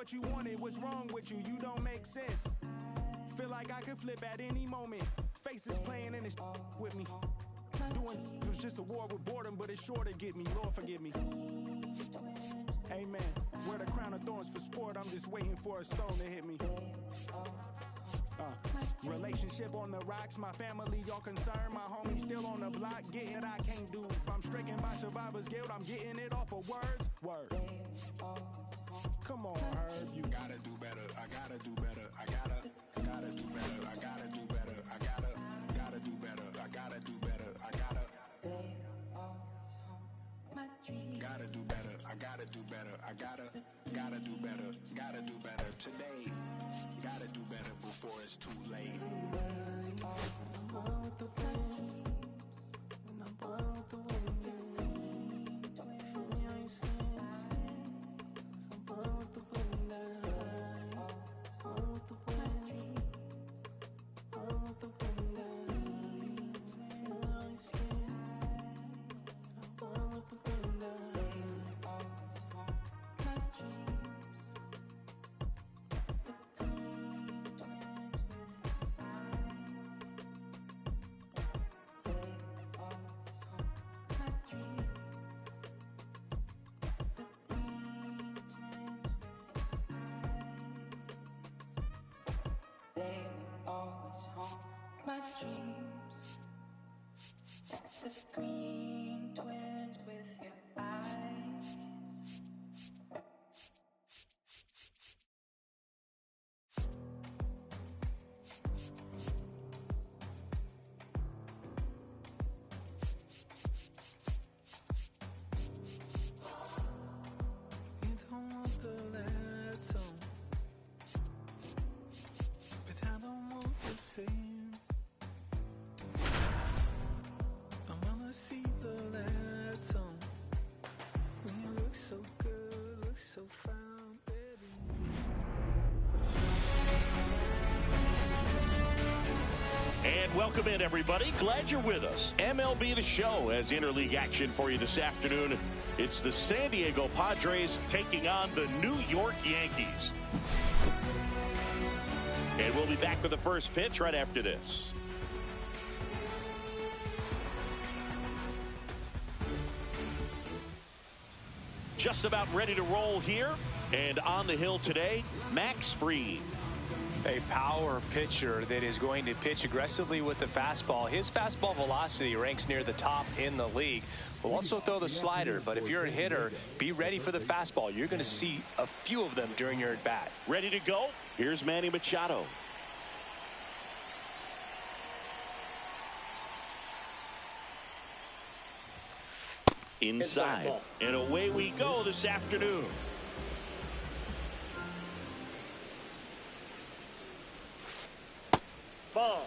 what you wanted. What's wrong with you? You don't make sense. Feel like I could flip at any moment. Faces playing in this with me. It was just a war with boredom, but it's sure to get me. Lord forgive me. Amen. Wear the crown of thorns for sport. I'm just waiting for a stone to hit me. Relationship on the rocks. My family all concerned. My homie still on the block. Getting it I can't do. I'm stricken by survivor's guilt. I'm getting it off of words. Word. Come on, Herb. You gotta do better. I gotta do better. I gotta do better. I gotta do better. I gotta do better. I gotta do better. I gotta do better. I gotta do better. I gotta do better. Gotta do better today. Gotta do better before it's too late. My dreams, that's the green twins with your eyes. You don't want the letter, but I don't want the same. See the letter when you look so good, look so fine, baby. And welcome in, everybody. Glad you're with us. MLB The Show has interleague action for you this afternoon. It's the San Diego Padres taking on the New York Yankees. And we'll be back with the first pitch right after this. Just about ready to roll here, and on the hill today, Max Fried. A power pitcher that is going to pitch aggressively with the fastball. His fastball velocity ranks near the top in the league. Will also throw the slider, but if you're a hitter, be ready for the fastball. You're going to see a few of them during your at-bat. Ready to go? Here's Manny Machado. Inside, and away we go this afternoon. Ball.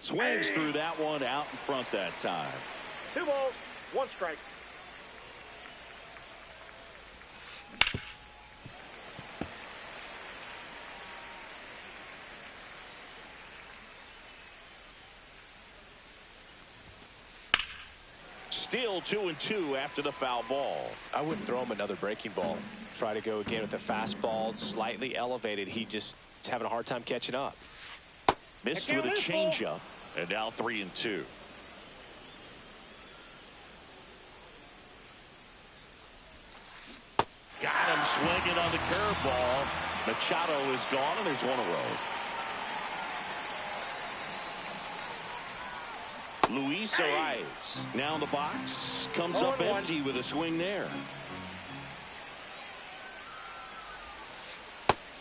Swings through that one out in front that time. 2 balls, 1 strike. Still 2-2 after the foul ball. I wouldn't throw him another breaking ball. Try to go again with the fastball, slightly elevated. He just is having a hard time catching up. Missed with a changeup, and now 3-2. Got him swinging on the curveball. Machado is gone, and there's 1 away. Luis Arias now in the box, comes up empty with a swing there.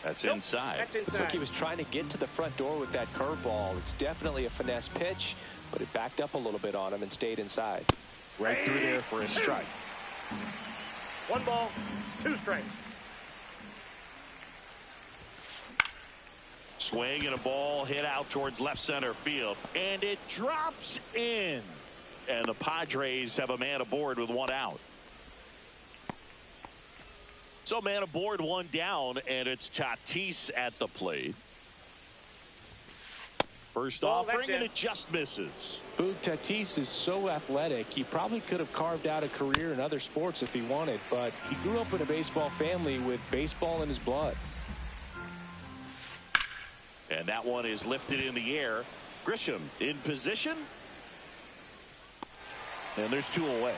That's inside. Looks like he was trying to get to the front door with that curveball. It's definitely a finesse pitch, but it backed up a little bit on him and stayed inside. Right through there for a strike. 1 ball, 2 strikes. Swing and a ball hit out towards left center field, and it drops in, and the Padres have a man aboard with 1 out. So man aboard, 1 down, and it's Tatis at the plate. First Ball, offering, that's and it. it just misses. Boog, Tatis is so athletic. He probably could have carved out a career in other sports if he wanted, but he grew up in a baseball family with baseball in his blood. And that one is lifted in the air. Grisham in position. And there's 2 away.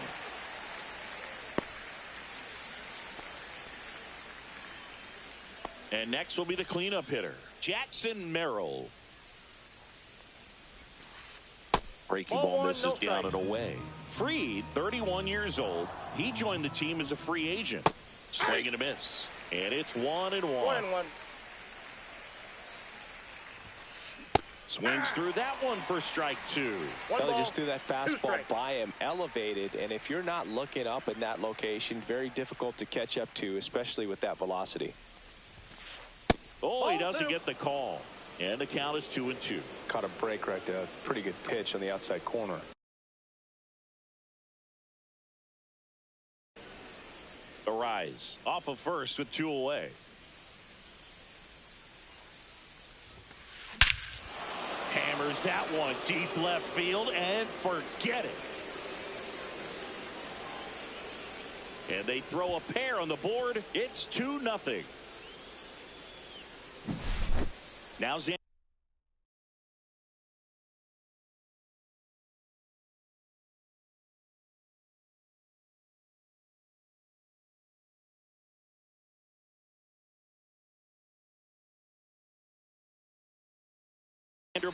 And next will be the cleanup hitter, Jackson Merrill. Breaking ball Ball misses one, no down strike. and away. Fried, 31 years old. He joined the team as a free agent. Swing and a miss. And it's 1-1. 1-1. Swings through that one for strike 2. One Well, ball, just threw that 2 fastball strikes. by him, elevated, and if you're not looking up in that location, very difficult to catch up to, especially with that velocity. Oh, he Ball doesn't 2. get the call. And the count is 2-2. Caught a break right there. Pretty good pitch on the outside corner. Arise off of first with 2 away. Hammers that one deep left field and forget it. And they throw a pair on the board. It's 2-0. Now Xander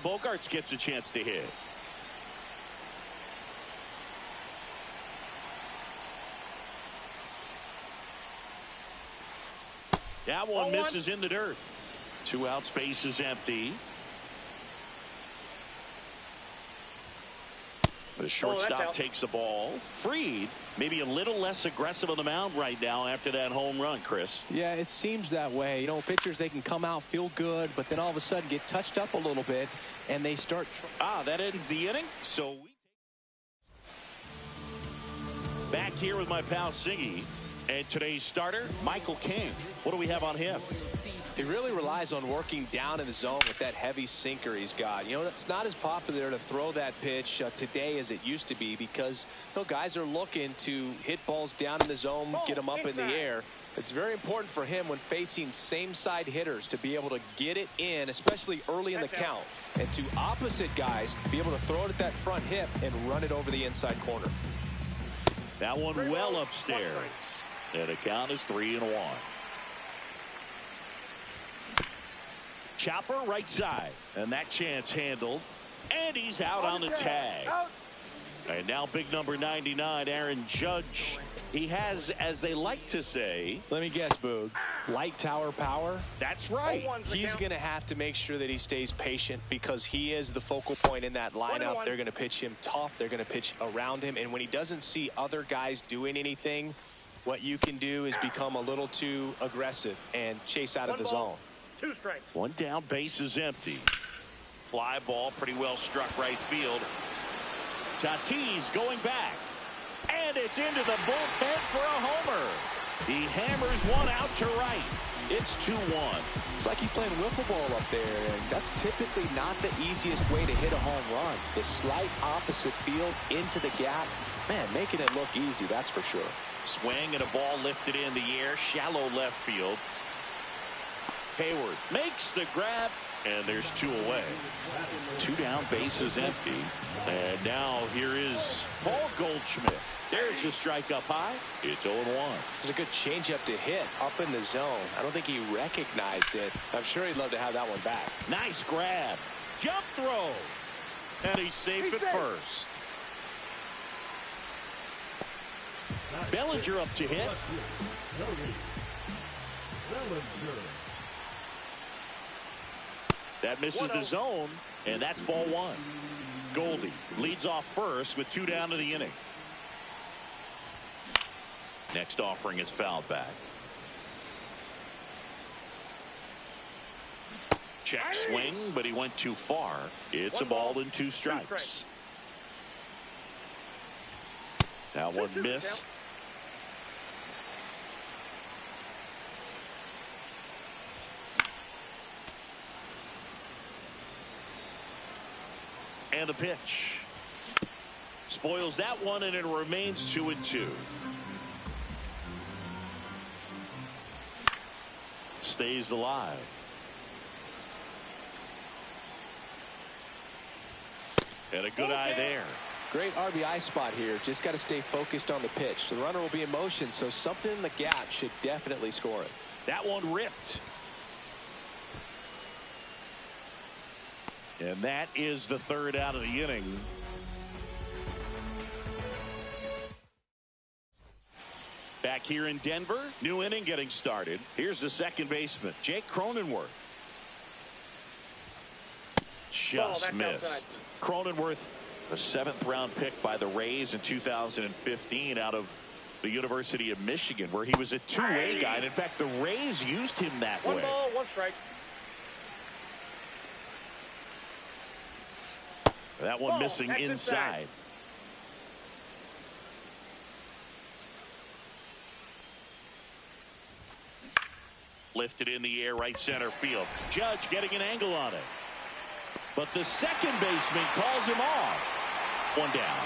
Bogarts gets a chance to hit. That one misses in the dirt. 2 outs, base is empty. The shortstop takes the ball. Fried, maybe a little less aggressive on the mound right now after that home run, Chris. Yeah, it seems that way. You know, pitchers, they can come out, feel good, but then all of a sudden get touched up a little bit, and they start. That ends the inning. So back here with my pal Singy, and today's starter, Michael King. What do we have on him? He really relies on working down in the zone with that heavy sinker he's got. You know, it's not as popular to throw that pitch today as it used to be because, you know, guys are looking to hit balls down in the zone, get them up in the air. It's very important for him when facing same side hitters to be able to get it in, especially early in the count, and to opposite guys be able to throw it at that front hip and run it over the inside corner. That one well upstairs. And the count is 3-1. Chopper right side, and that chance handled, and he's out on the tag. And now big number 99, Aaron Judge. He has, as they like to say, let me guess, Boog, light tower power. That's right. He's going to have to make sure that he stays patient because he is the focal point in that lineup. They're going to pitch him tough. They're going to pitch around him, and when he doesn't see other guys doing anything, what you can do is become a little too aggressive and chase out of the zone. 2 strikes. 1 down, base is empty. Fly ball pretty well struck right field. Tatis going back. And it's into the bullpen for a homer. He hammers one out to right. It's 2-1. It's like he's playing wiffle ball up there, and that's typically not the easiest way to hit a home run. The slight opposite field into the gap. Man, making it look easy, that's for sure. Swing and a ball lifted in the air, shallow left field. Hayward makes the grab, and there's 2 away. 2 down, base is empty. And now here is Paul Goldschmidt. There's the strike up high. It's 0-1. It's a good changeup to hit up in the zone. I don't think he recognized it. I'm sure he'd love to have that one back. Nice grab. Jump throw. And he's safe at first. Bellinger up to hit. That misses the zone, and that's ball 1. Goldie leads off first with 2 down to the inning. Next offering is fouled back. Check swing, but he went too far. It's a ball and 2 strikes. That one missed. And the pitch. Spoils that one, and it remains 2-2. Stays alive. And a good eye there. Great RBI spot here. Just got to stay focused on the pitch. The runner will be in motion, so something in the gap should definitely score it. That one ripped. And that is the third out of the inning. Back here in Denver, new inning getting started. Here's the second baseman, Jake Cronenworth. Just missed. Cronenworth, a 7th round pick by the Rays in 2015 out of the University of Michigan, where he was a two-way guy. And in fact, the Rays used him that way. 1 ball, 1 strike. That one missing inside. Lifted in the air, right center field. Judge getting an angle on it. But the second baseman calls him off. One down.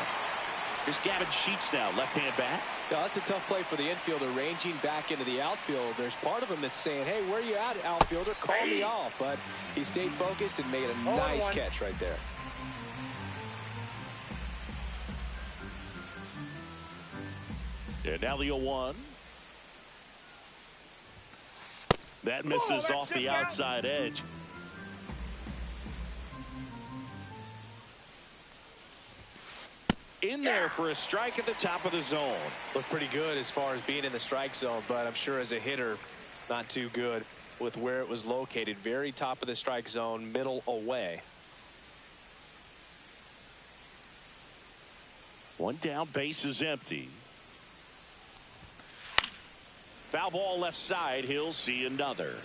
Here's Gavin Sheets now, left-hand bat. Yeah, that's a tough play for the infielder, ranging back into the outfield. There's part of him that's saying, hey, where you at, outfielder? Call me off. But he stayed focused and made a nice catch right there. And now the 0-1. That misses off the outside edge. In there for a strike at the top of the zone. Looked pretty good as far as being in the strike zone, but I'm sure as a hitter, not too good with where it was located. Very top of the strike zone, middle away. One down, base is empty. Foul ball left side. He'll see another.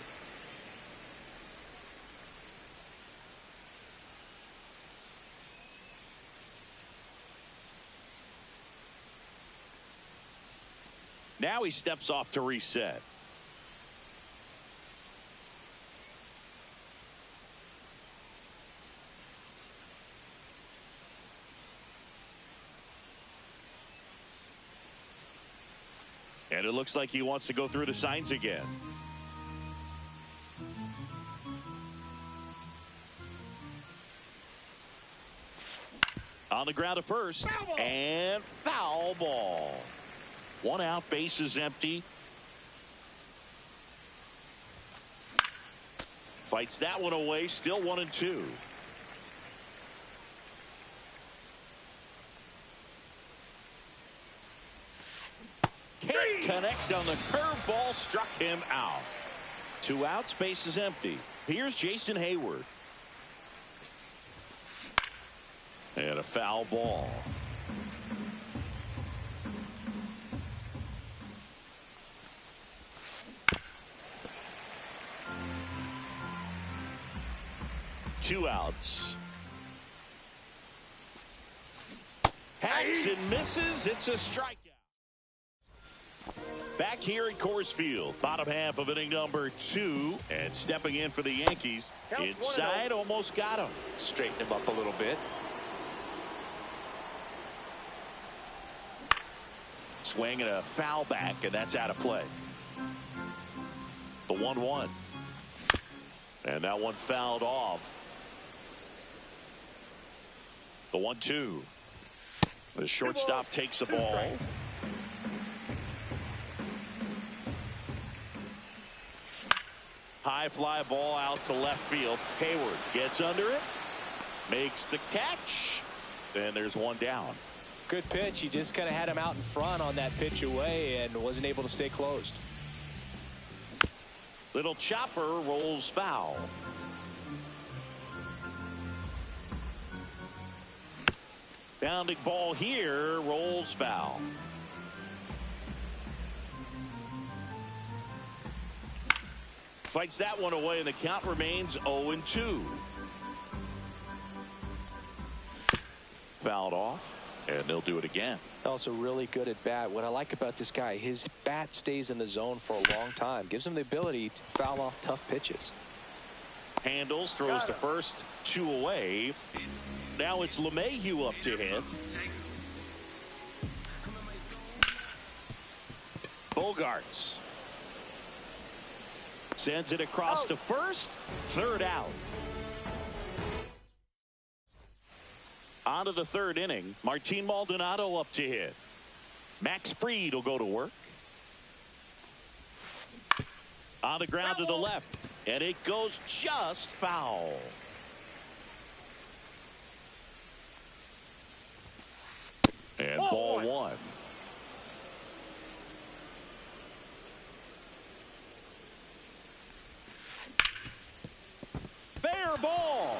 Now he steps off to reset. And it looks like he wants to go through the signs again. On the ground at first. And foul ball. 1 out, base is empty. Fights that one away, still 1-2. Can't connect on the curveball, struck him out. 2 outs, base is empty. Here's Jason Hayward. And a foul ball. Two outs. Hacks and misses. It's a strikeout. Back here at Coors Field, bottom half of inning number 2, and stepping in for the Yankees. Inside, almost got him. Straighten him up a little bit. Swing and a foul back, and that's out of play. The 1-1. And that one fouled off. The 1-2. The shortstop takes the ball. High fly ball out to left field. Hayward gets under it, makes the catch, and there's one down. Good pitch. He just kind of had him out in front on that pitch away and wasn't able to stay closed. Little chopper rolls foul. Bounding ball here, rolls foul. Fights that one away, and the count remains 0-2. Fouled off, and they'll do it again. Also really good at bat. What I like about this guy, his bat stays in the zone for a long time. Gives him the ability to foul off tough pitches. Handles, throws to first, 2 away. Now it's LeMahieu up to hit. Bogarts sends it across to first. Third out. On to the third inning. Martin Maldonado up to hit. Max Fried will go to work. On the ground to the left. And it goes just foul. And ball one. Fair ball.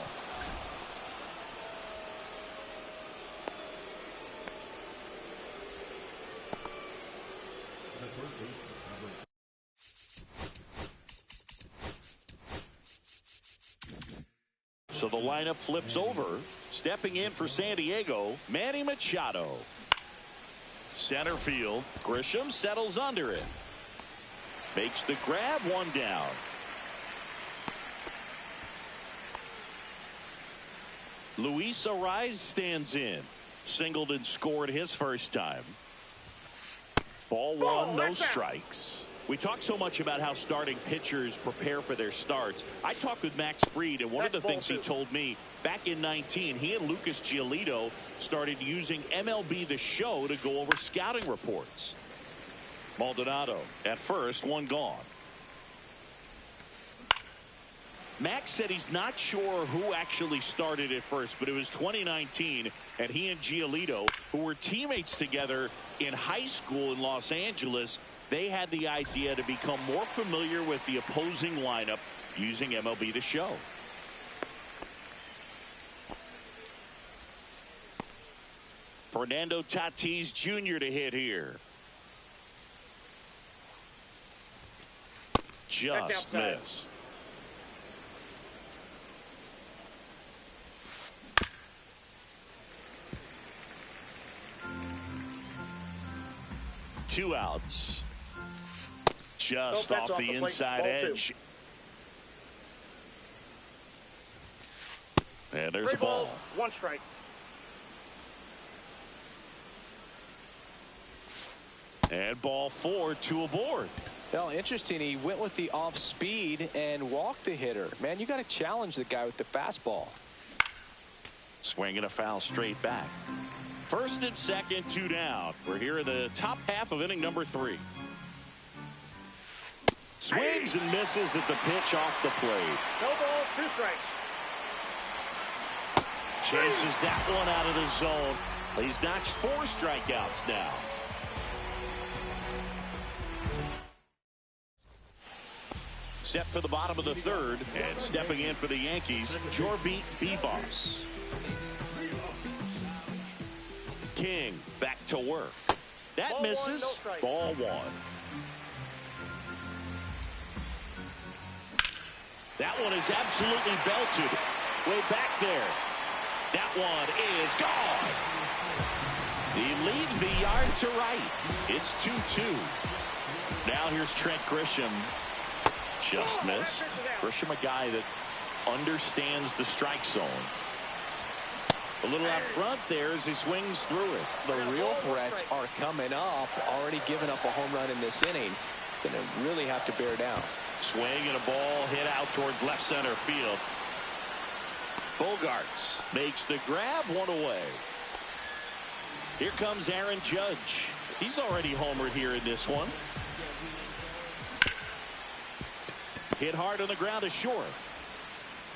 So the lineup flips over. Stepping in for San Diego, Manny Machado. Center field. Grisham settles under it. Makes the grab, one down. Luis Arraez stands in. Singleton scored his first time. Ball one, no strikes. We talk so much about how starting pitchers prepare for their starts. I talked with Max Fried, and one of the things he told me back in 19, he and Lucas Giolito started using MLB The Show to go over scouting reports. Maldonado at first, one gone. Max said he's not sure who actually started at first, but it was 2019, and he and Giolito, who were teammates together in high school in Los Angeles, they had the idea to become more familiar with the opposing lineup using MLB The Show. Fernando Tatis Jr. to hit here. Just missed. Two outs. Just off the inside edge. And there's a ball. One strike. And ball four, two aboard. Well, interesting. He went with the off speed and walked the hitter. Man, you got to challenge the guy with the fastball. Swinging a foul straight back. First and second, two down. We're here in the top half of inning number 3. Swings and misses at the pitch off the plate. No ball, 2 strikes. Chases that one out of the zone. He's notched 4 strikeouts now. Set for the bottom of the third, and stepping in for the Yankees, Jorbeat Bebos. King back to work. That Ball misses. One, no ball one. That one is absolutely belted. Way back there. That one is gone. He leaves the yard to right. It's 2-2. Now here's Trent Grisham. Just missed. Grisham, a guy that understands the strike zone. A little out front there as he swings through it. The real threats are coming up. Already given up a home run in this inning. He's going to really have to bear down. Swing and a ball hit out towards left center field. Bogarts makes the grab, one away. Here comes Aaron Judge. He's already homered here in this one. Hit hard on the ground to short.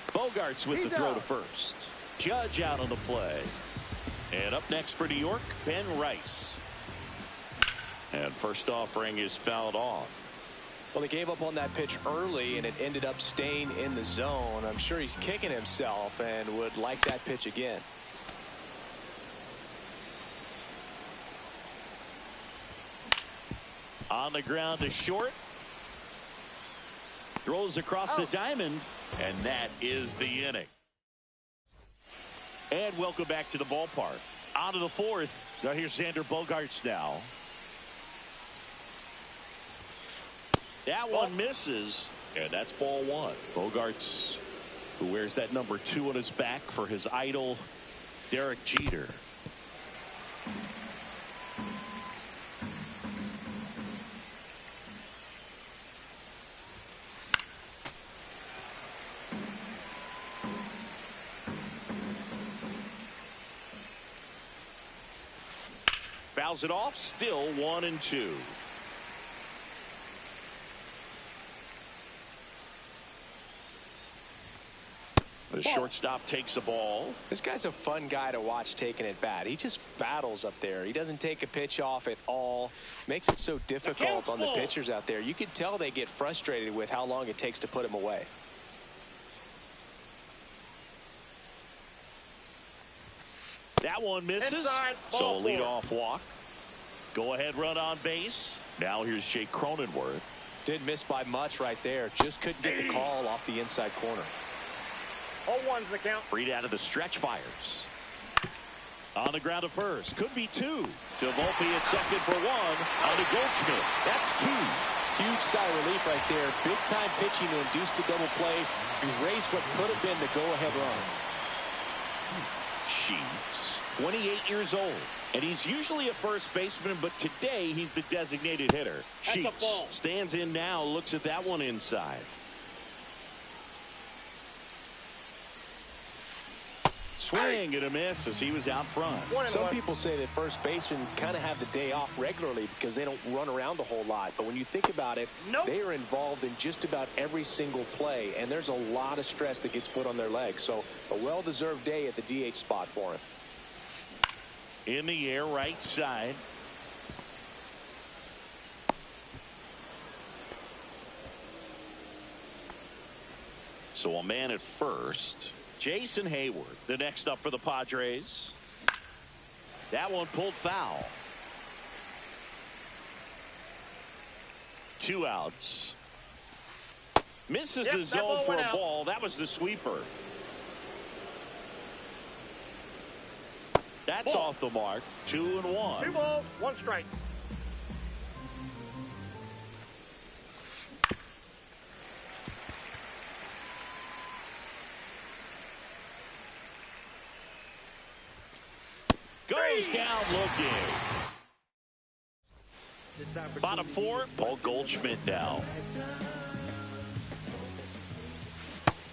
Bogarts with the throw to first. Judge out on the play. And up next for New York, Ben Rice. And first offering is fouled off. Well, they gave up on that pitch early, and it ended up staying in the zone. I'm sure he's kicking himself and would like that pitch again. On the ground to short. Throws across the diamond, and that is the inning. And welcome back to the ballpark. On to the fourth. Now here's Xander Bogaerts now. That one misses, and that's ball one. Bogaerts, who wears that number 2 on his back for his idol, Derek Jeter. Fouls it off, still 1-2. The shortstop takes the ball. This guy's a fun guy to watch taking it bat. He just battles up there. He doesn't take a pitch off at all. Makes it so difficult on the pitchers out there. You can tell they get frustrated with how long it takes to put him away. That one misses. Inside, so a ball leadoff walk. Go ahead run on base. Now here's Jake Cronenworth. Didn't miss by much right there. Just couldn't get the call off the inside corner. 0-1's the count. Freed out of the stretch, fires. On the ground to first. Could be two. To Volpe at second for one. On to Goldschmidt. That's two. Huge sigh of relief right there. Big time pitching to induce the double play. Erase what could have been the go-ahead run. Sheets, 28 years old. And he's usually a first baseman, but today he's the designated hitter. That's a Sheets ball. stands in now, looks at that one inside. Swing and a miss as he was out front. Some people say that first basemen kind of have the day off regularly because they don't run around a whole lot. But when you think about it, they are involved in just about every single play, and there's a lot of stress that gets put on their legs. So a well-deserved day at the DH spot for him. In the air, right side. So a man at first. Jason Hayward, the next up for the Padres. That one pulled foul. 2 outs. Misses the zone for a ball. That was the sweeper. That's off the mark. 2-1. 2 balls, 1 strike. Goes down looking. Bottom 4, Paul Goldschmidt now.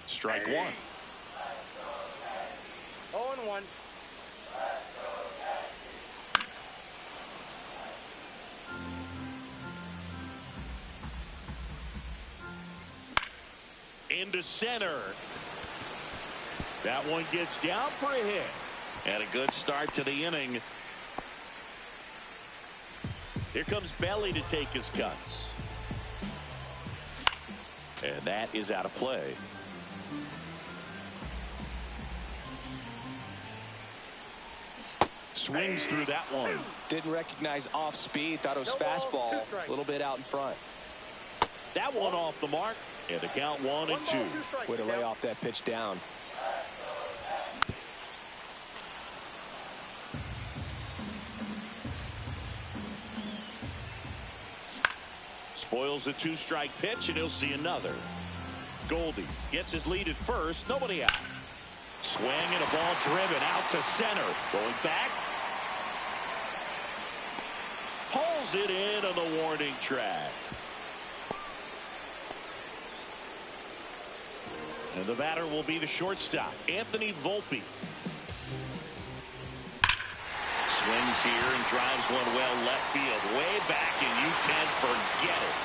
Strike 1. 0-1. Into center. That one gets down for a hit. And a good start to the inning. Here comes Belly to take his cuts. And that is out of play. Swings through that one. Didn't recognize off speed. Thought it was fastball. A little bit out in front. That one off the mark. And the count 1-2. Way to lay off that pitch down. Spoils the 2-strike pitch, and he'll see another. Goldie gets his lead at first. Nobody out. Swing and a ball driven out to center. Going back. Pulls it in on the warning track. And the batter will be the shortstop, Anthony Volpe. Swings here and drives one well left field. Way back, and you can forget it.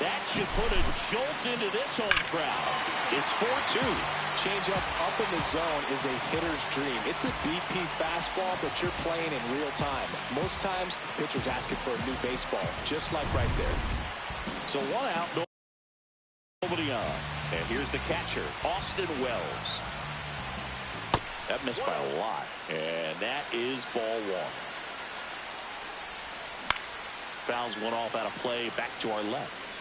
That should put a jolt into this home crowd. It's 4-2. Changeup up in the zone is a hitter's dream. It's a BP fastball, but you're playing in real time. Most times, the pitcher's asking for a new baseball, just like right there. So 1 out, nobody on. And here's the catcher, Austin Wells. That missed by a lot. And that is ball 1. Fouls one off out of play, back to our left.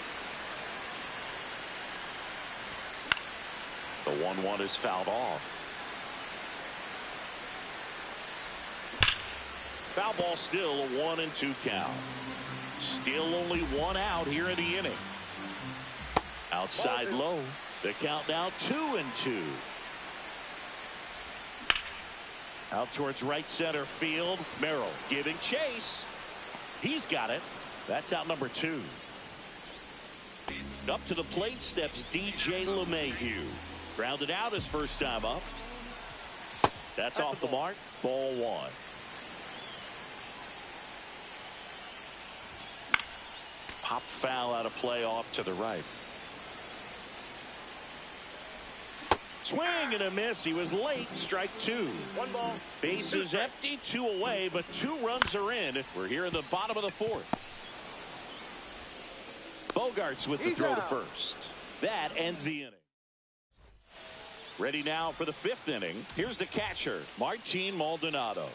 The 1-1 is fouled off. Foul ball still a 1-2 count. Still only 1 out here in the inning. Outside low. The count now 2-2. Out towards right center field. Merrill giving chase. He's got it. That's out number 2. Up to the plate steps DJ LeMahieu. Grounded out his first time up. That's off the mark. Ball 1. Pop foul out of play off to the right. Swing and a miss. He was late. Strike 2. 1 ball. Bases empty, 2 away, but 2 runs are in. We're here in the bottom of the 4th. Bogarts with the throw to first. That ends the inning. Ready now for the 5th inning. Here's the catcher, Martin Maldonado.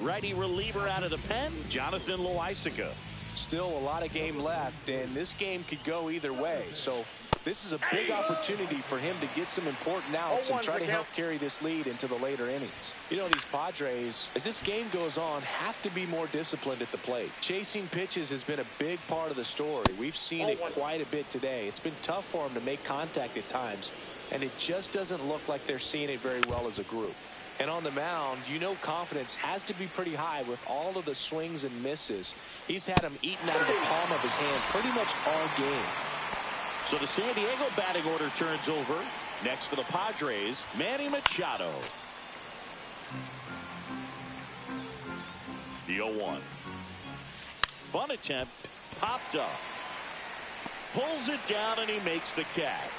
Righty reliever out of the pen, Jonathan Loaisiga. Still a lot of game left, and this game could go either way. So this is a big opportunity for him to get some important outs and try to help carry this lead into the later innings. You know, these Padres, as this game goes on, have to be more disciplined at the plate. Chasing pitches has been a big part of the story. We've seen it quite a bit today. It's been tough for them to make contact at times, and it just doesn't look like they're seeing it very well as a group. And on the mound, you know, confidence has to be pretty high with all of the swings and misses. He's had them eaten out of the palm of his hand pretty much all game. So the San Diego batting order turns over. Next for the Padres, Manny Machado. The 0-1. Bunt attempt, popped up. Pulls it down and he makes the catch.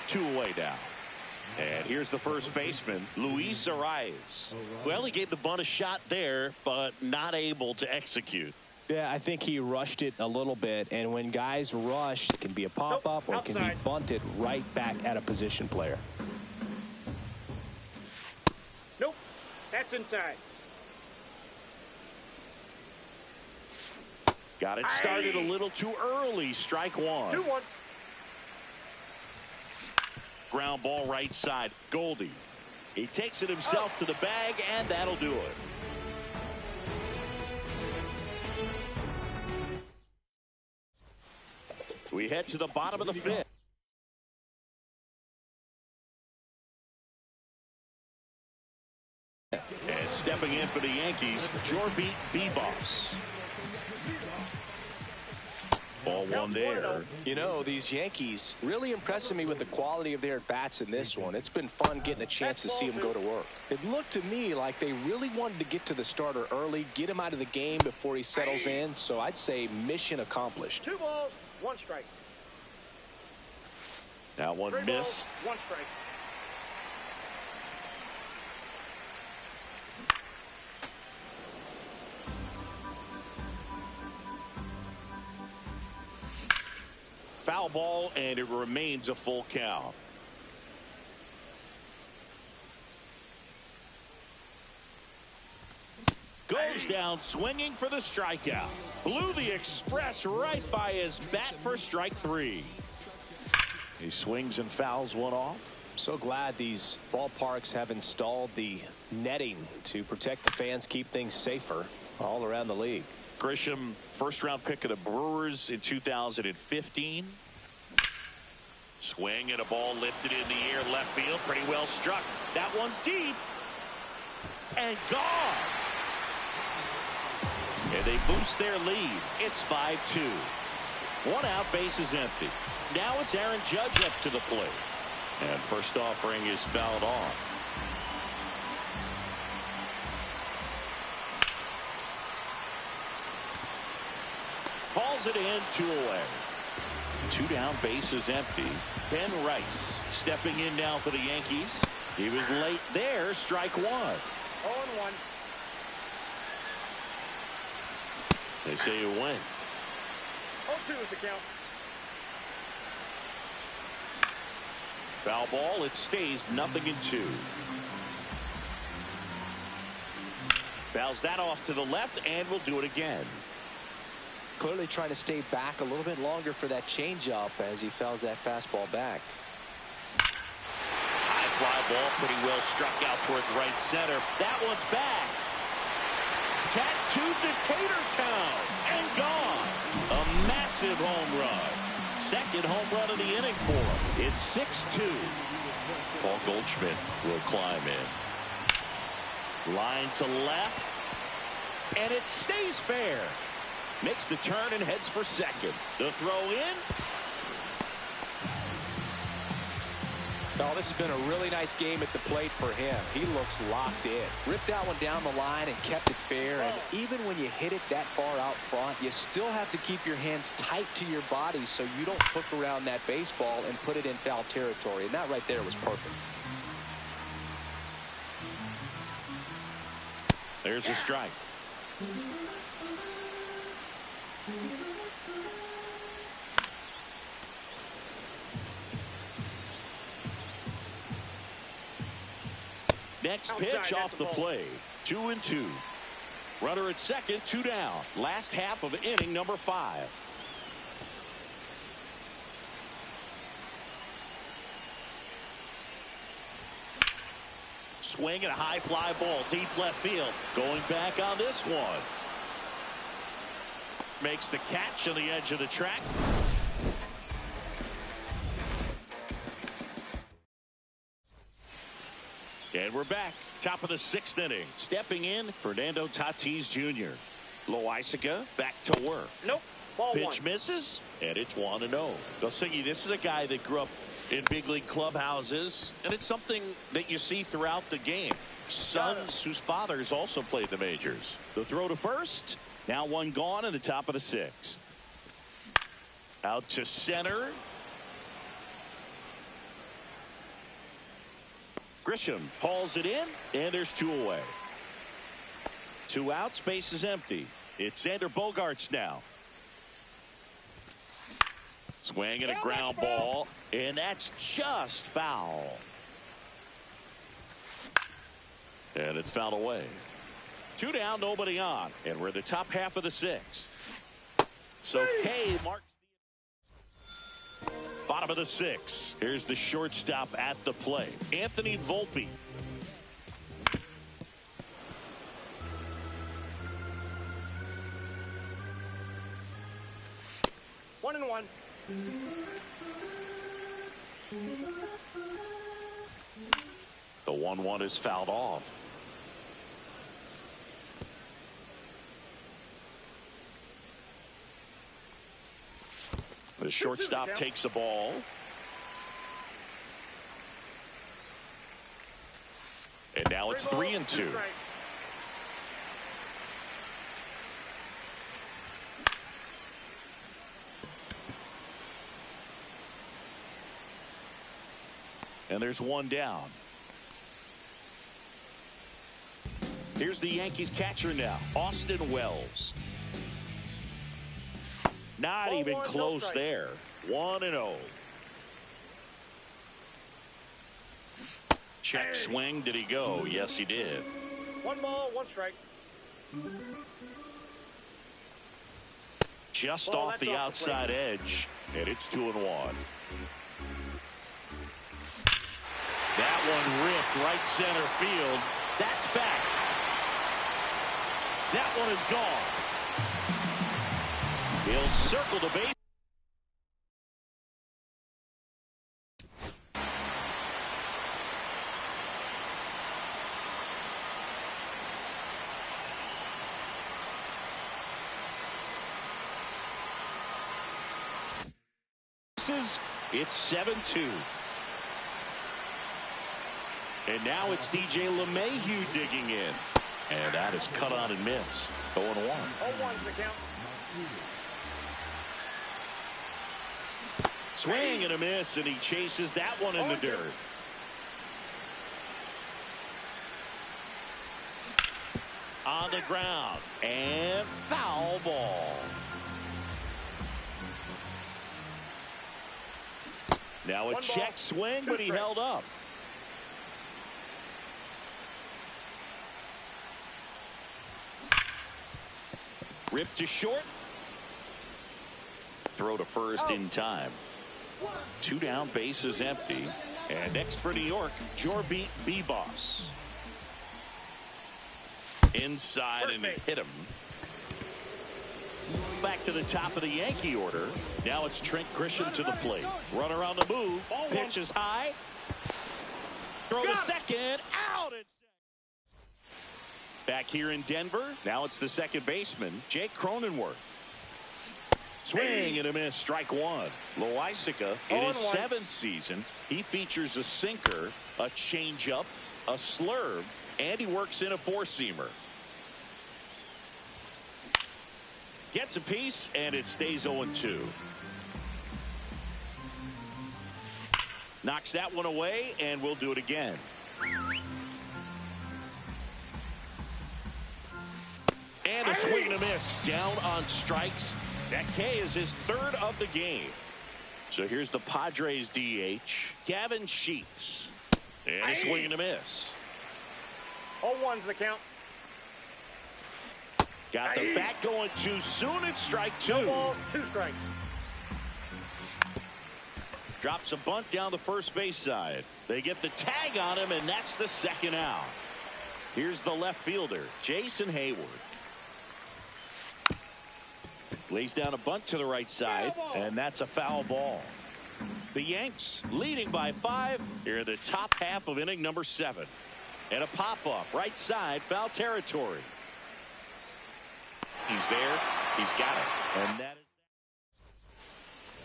2 away now. And here's the first baseman, Luis Arraez. Well, he gave the bunt a shot there, but not able to execute. Yeah, I think he rushed it a little bit, and when guys rush, it can be a pop-up or it can be bunted right back at a position player. Nope, that's inside. Got it started a little too early. Strike 1. 2-1. Ground ball right side. Goldie. He takes it himself to the bag, and that'll do it. We head to the bottom of the 5th. And stepping in for the Yankees, Jorby Bebos. Ball 1 there. You know, these Yankees really impressing me with the quality of their at-bats in this one. It's been fun getting a chance to see them go to work. It looked to me like they really wanted to get to the starter early, get him out of the game before he settles in. So I'd say mission accomplished. 2 balls, 1 strike. Now 1 3 missed. balls, 1 strike. Foul ball, and it remains a full count. Goes down swinging for the strikeout. Blew the express right by his bat for strike 3. He swings and fouls 1 off. So glad these ballparks have installed the netting to protect the fans, keep things safer all around the league. Grisham, first-round pick of the Brewers in 2015. Swing and a ball lifted in the air, left field, pretty well struck. That one's deep. And gone. And they boost their lead. It's 5-2. 1 out, bases empty. Now it's Aaron Judge up to the plate. And first offering is fouled off. Hauls it in, 2 away. 2 down, bases empty. Ben Rice stepping in now for the Yankees. He was late there, strike 1. 0-1. They say you win. 0-2 is the count. Foul ball, it stays 0-2. Fouls that off to the left, and we'll do it again. Clearly trying to stay back a little bit longer for that changeup as he fouls that fastball back. High fly ball, pretty well struck out towards right center. That one's back. Tattooed to Tatertown and gone. A massive home run. Second home run of the inning for him. It's 6-2. Paul Goldschmidt will climb in. Line to left. And it stays fair. Makes the turn and heads for second. The throw in. Oh, this has been a really nice game at the plate for him. He looks locked in. Ripped that one down the line and kept it fair. And even when you hit it that far out front, you still have to keep your hands tight to your body so you don't hook around that baseball and put it in foul territory. And that right there was perfect. There's a strike. Next pitch off the play. 2-2. Runner at second, 2 down. Last half of inning number 5. Swing and a high fly ball deep left field. Going back on this one. Makes the catch on the edge of the track. And we're back. Top of the 6th inning. Stepping in, Fernando Tatis Jr. Loaisaga back to work. Nope. Ball Pitch one. misses, and it's 1-0. Gosingi, this is a guy that grew up in big league clubhouses, and it's something that you see throughout the game. Sons whose fathers also played the majors. The throw to first. Now one gone in the top of the 6th. Out to center. Grisham hauls it in, and there's 2 away. 2 outs, base is empty. It's Xander Bogaerts now. Swing and a ground ball, and that's just foul. And it's fouled away. 2 down, nobody on, and we're in the top half of the 6th. So K marks the bottom of the 6th. Here's the shortstop at the plate, Anthony Volpe. One and one. The 1-1 is fouled off. The shortstop takes the ball. And now it's 3-2. And there's 1 down. Here's the Yankees catcher now, Austin Wells. Not even close there. 1-0. Check swing. Did he go? Yes, he did. 1 ball, 1 strike. Just off the outside edge, and it's 2-1. That one ripped right center field. That's back. That one is gone. He'll circle the base. It's 7-2. And now it's DJ LeMahieu digging in. And that is cut on and missed. 0-1. 0-1's the count. Swing and a miss, and he chases that one in the dirt. On the ground. And foul ball. Now a check swing, but he held up. Ripped to short. Throw to first in time. 2 down, base is empty. And next for New York, Jorby Bebos. Inside and it hit him. Back to the top of the Yankee order. Now it's Trent Grisham to the plate. Runner on the move. Pitch is high. Throw to second. Out. Back here in Denver. Now it's the second baseman, Jake Cronenworth. Swing and a miss. Strike one. Loisica, in his 7th season, he features a sinker, a changeup, a slurve, and he works in a 4-seamer. Gets a piece, and it stays 0-2. Knocks that one away, and we'll do it again. And a swing and a miss. Down on strikes. That K is his 3rd of the game. So here's the Padres DH, Gavin Sheets. And a swing and a miss. 0-1's the count. Got the bat going too soon. It's strike 2. 2 balls, 2 strikes. Drops a bunt down the first base side. They get the tag on him, and that's the 2nd out. Here's the left fielder, Jason Hayward. Lays down a bunt to the right side, and that's a foul ball. The Yanks leading by 5 here in the top half of inning number 7. And a pop-up right side, foul territory. He's there. He's got it. And that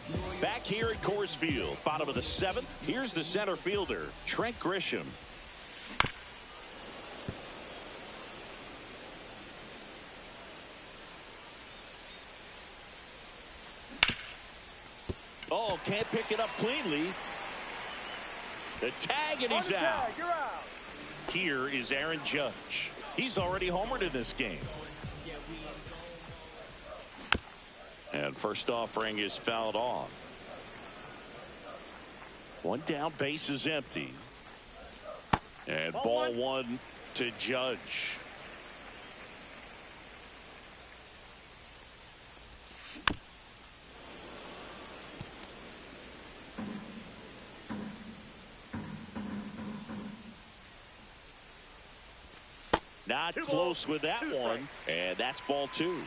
is back here at Coors Field, bottom of the 7th. Here's the center fielder, Trent Grisham. Oh, can't pick it up cleanly. The tag, and he's out. You're out. Here is Aaron Judge. He's already homered in this game. And first offering is fouled off. One down, base is empty. And ball 1 to Judge. Not close with that one, and that's ball 2.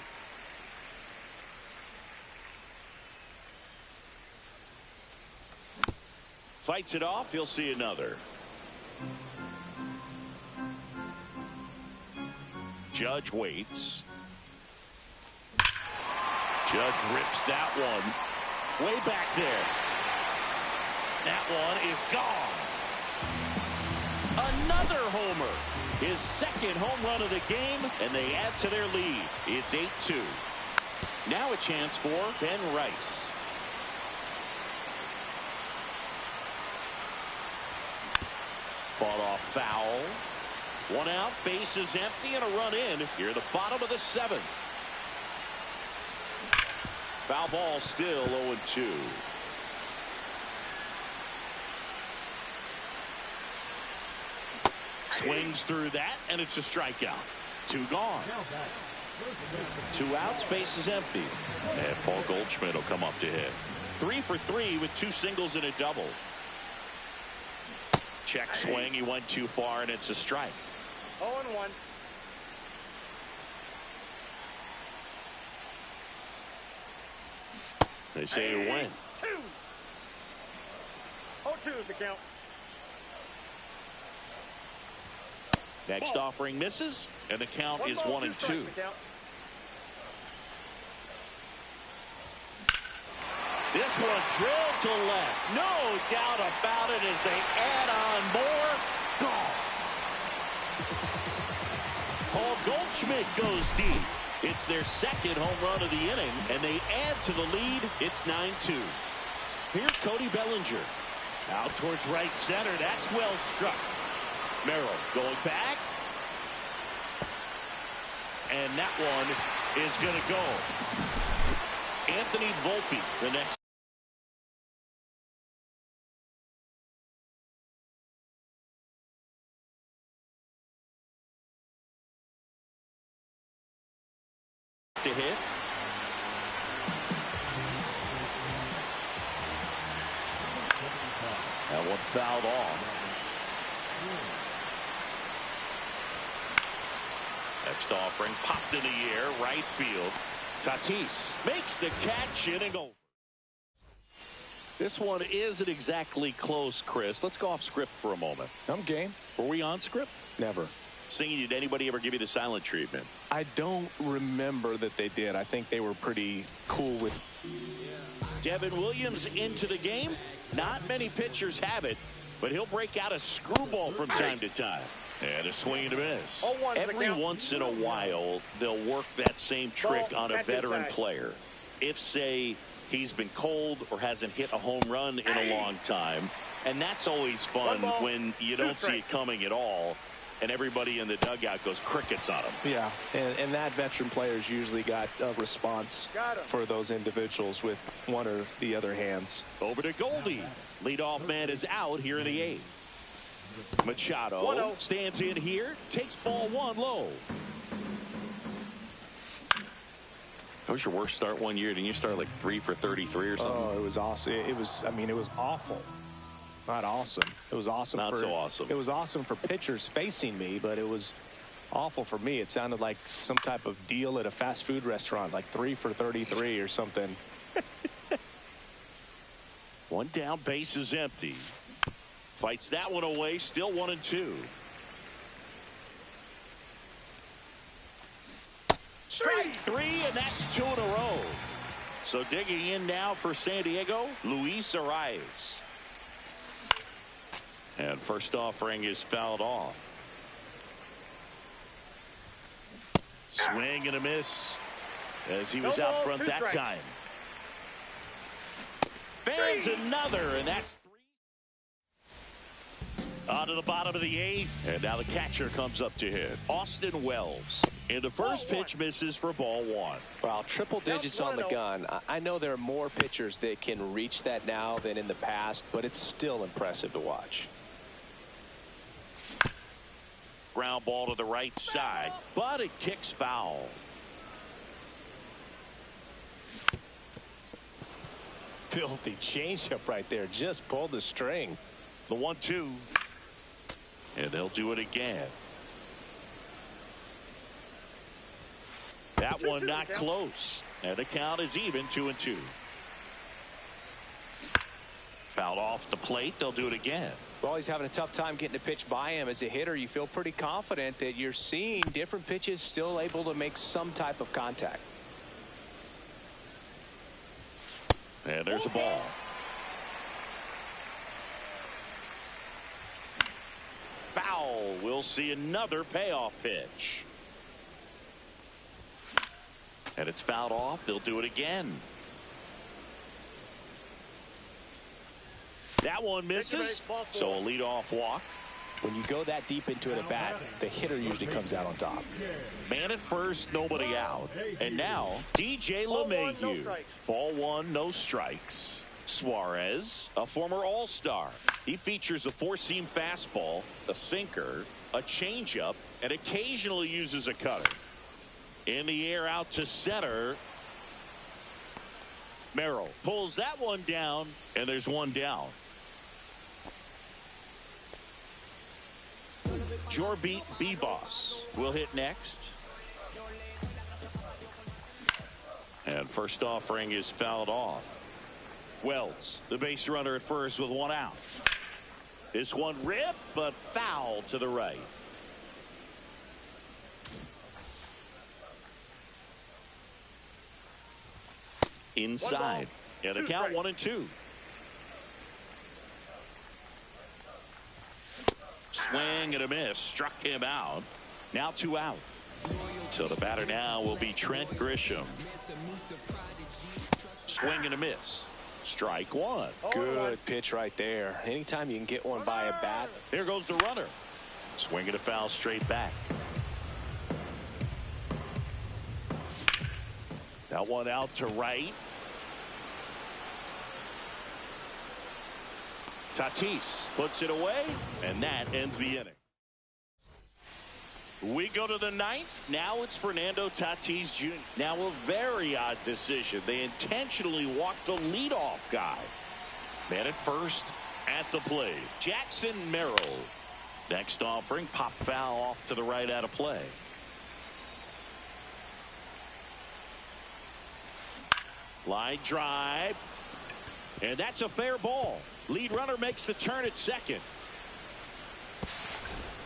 Fights it off. He'll see another. Judge waits. Judge rips that one way back there. That one is gone. Another homer. His 2nd home run of the game, and they add to their lead. It's 8-2. Now a chance for Ben Rice. Fought off foul. 1 out, base is empty, and a run in here at the bottom of the 7th. Foul ball, still 0-2. Swings through that, and it's a strikeout. 2 gone. 2 outs, base is empty. And Paul Goldschmidt will come up to hit. 3 for 3 with 2 singles and a double. Check swing, he went too far, and it's a strike. 0-1. They say you win. 2. 0-2 is the count. Next offering misses, and the count is 1-2. This one drilled to left. No doubt about it as they add on more. Gone. Paul Goldschmidt goes deep. It's their 2nd home run of the inning, and they add to the lead. It's 9-2. Here's Cody Bellinger. Out towards right center. That's well struck. Merrill going back. And that one is going to go. Anthony Volpe, the next. To hit. That one fouled off. Next offering popped in the air, right field. Tatis makes the catch, inning over. This one isn't exactly close, Chris. Let's go off script for a moment. I'm game. Were we on script? Never. Singing, did anybody ever give you the silent treatment? I don't remember that they did. I think they were pretty cool with. Devin Williams into the game. Not many pitchers have it, but he'll break out a screwball from time to time. And a swing and a miss. Every once in a while, they'll work that same trick on a veteran player. If, say, he's been cold or hasn't hit a home run in a long time. And that's always fun when you don't see it coming at all. And everybody in the dugout goes crickets on him. Yeah, and that veteran player's usually got a response for those individuals with one or the other hands. Over to Goldie. Leadoff man is out here in the 8th. Machado stands in here, takes ball 1 low. That was your worst start one year. Didn't you start like 3 for 33 or something? Oh, it was awesome. It was awful. Not awesome. It was awesome. Not so awesome. It was awesome for pitchers facing me, but it was awful for me. It sounded like some type of deal at a fast food restaurant, like 3 for 33 or something. One down, base is empty. Fights that one away, still 1-2. Strike 3, and that's 2 in a row. So digging in now for San Diego, Luis Arias. And first offering is fouled off. Swing and a miss as he was out front that time. Fans another, and that's 3. On to the bottom of the 8th, and now the catcher comes up to hit. Austin Wells. And the first pitch misses for ball 1. Well, triple digits on the gun. I know there are more pitchers that can reach that now than in the past, but it's still impressive to watch. Ground ball to the right side, but it kicks foul. Filthy changeup right there. Just pulled the string. The 1-2. And they'll do it again. That one not close. And the count is even 2-2. Fouled off the plate. They'll do it again. Well, he's having a tough time getting a pitch by him. As a hitter, you feel pretty confident that you're seeing different pitches still able to make some type of contact. And there's a ball. Foul. We'll see another payoff pitch. And it's fouled off. They'll do it again. That one misses. So a leadoff walk. When you go that deep into an at bat, the hitter usually comes out on top. Man at first, nobody out. And now DJ LeMahieu. Ball 1, no strikes. Suarez, a former All-Star. He features a 4-seam fastball, a sinker, a changeup, and occasionally uses a cutter. In the air out to center. Merrill pulls that one down, and there's one down. Jorbeat B-Boss will hit next. And first offering is fouled off. Wells, the base runner at first with 1 out. This one ripped, but foul to the right. Inside. And the count 1-2. Swing and a miss. Struck him out. Now 2 out. So the batter now will be Trent Grisham. Swing and a miss. Strike 1. Good pitch right there. Anytime you can get one by a bat. There goes the runner. Swing and a foul straight back. That one out to right. Tatis puts it away, and that ends the inning. We go to the 9th. Now it's Fernando Tatis Jr. Now a very odd decision. They intentionally walked the leadoff guy. Man at first at the plate. Jackson Merrill. Next offering, pop foul off to the right out of play. Line drive. And that's a fair ball. Lead runner makes the turn at second.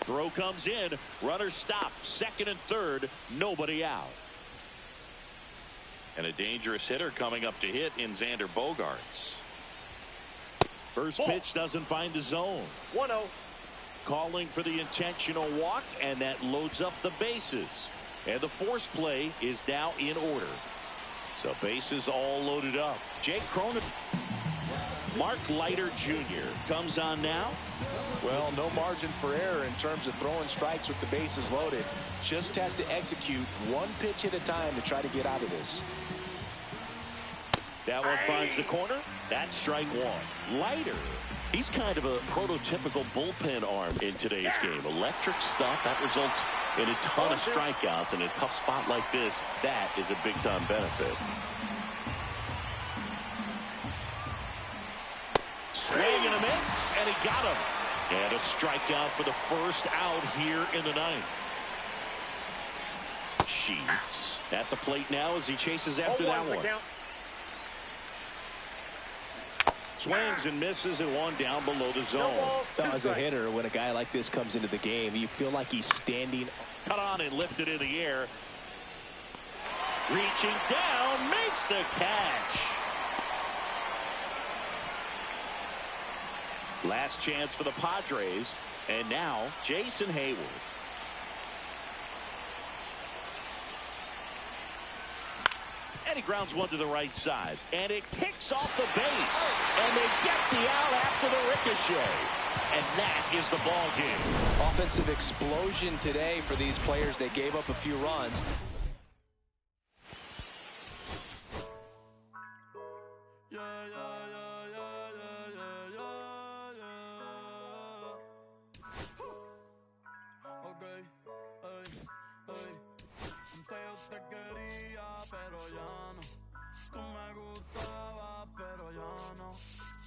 Throw comes in. Runner stopped. Second and third. Nobody out. And a dangerous hitter coming up to hit in Xander Bogaerts. First pitch doesn't find the zone. 1-0. Calling for the intentional walk, and that loads up the bases. And the force play is now in order. So bases all loaded up. Jake Cronin. Mark Leiter Jr. comes on now. Well, no margin for error in terms of throwing strikes with the bases loaded. Just has to execute one pitch at a time to try to get out of this. That one finds the corner. That's strike one. Leiter, he's kind of a prototypical bullpen arm in today's game. Electric stuff that results in a ton of strikeouts. In a tough spot like this, that is a big-time benefit. Swing and a miss, and he got him. And a strikeout for the first out here in the ninth. Sheets at the plate now as he chases after that one. Swings and misses, and one down below the zone. As a hitter, when a guy like this comes into the game, you feel like he's standing. Cut on and lifted in the air. Reaching down, makes the catch. Last chance for the Padres, and now Jason Hayward. And he grounds one to the right side, and it kicks off the base, and they get the out after the ricochet, and that is the ball game. Offensive explosion today for these players. They gave up a few runs.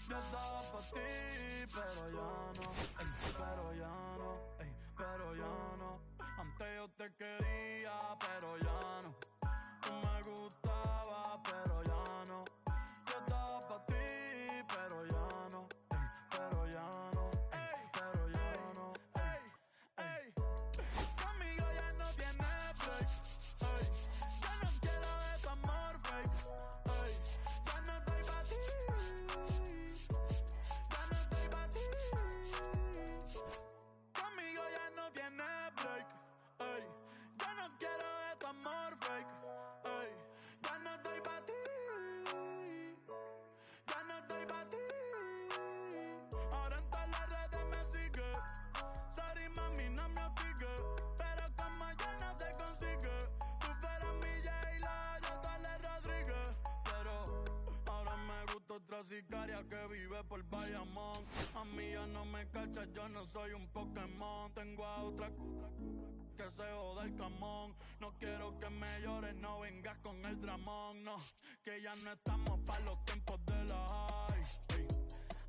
Yo estaba pa' ti, pero ya no, pero ya no, pero ya no. Antes yo te quería, pero ya no. Tú me gustaba, pero ya no. Yo estaba pa' ti, pero ya no, pero ya no, pero ya no. Conmigo ya no tienes break. Ya no quiero ese amor fake. Ya no estoy pa' ti. Conmigo ya no tiene break, ey. Ya no quiero este amor fake, ey. Ya no estoy pa' ti. Ya no estoy pa' ti. Ahora en todas las redes me sigue. Sorry mami, no me hostigue. Pero como ya no se consigue. Tú fueras mi J-Lo, yo Tale Rodríguez. Pero ahora me gusta otra sicaria que vive por Bayamón. A mí ya no me cachas, yo no soy un Pokémon. Tengo a otra que se joda el camón. No quiero que me llores, no vengas con el dramón. No, que ya no estamos para los tiempos de la high.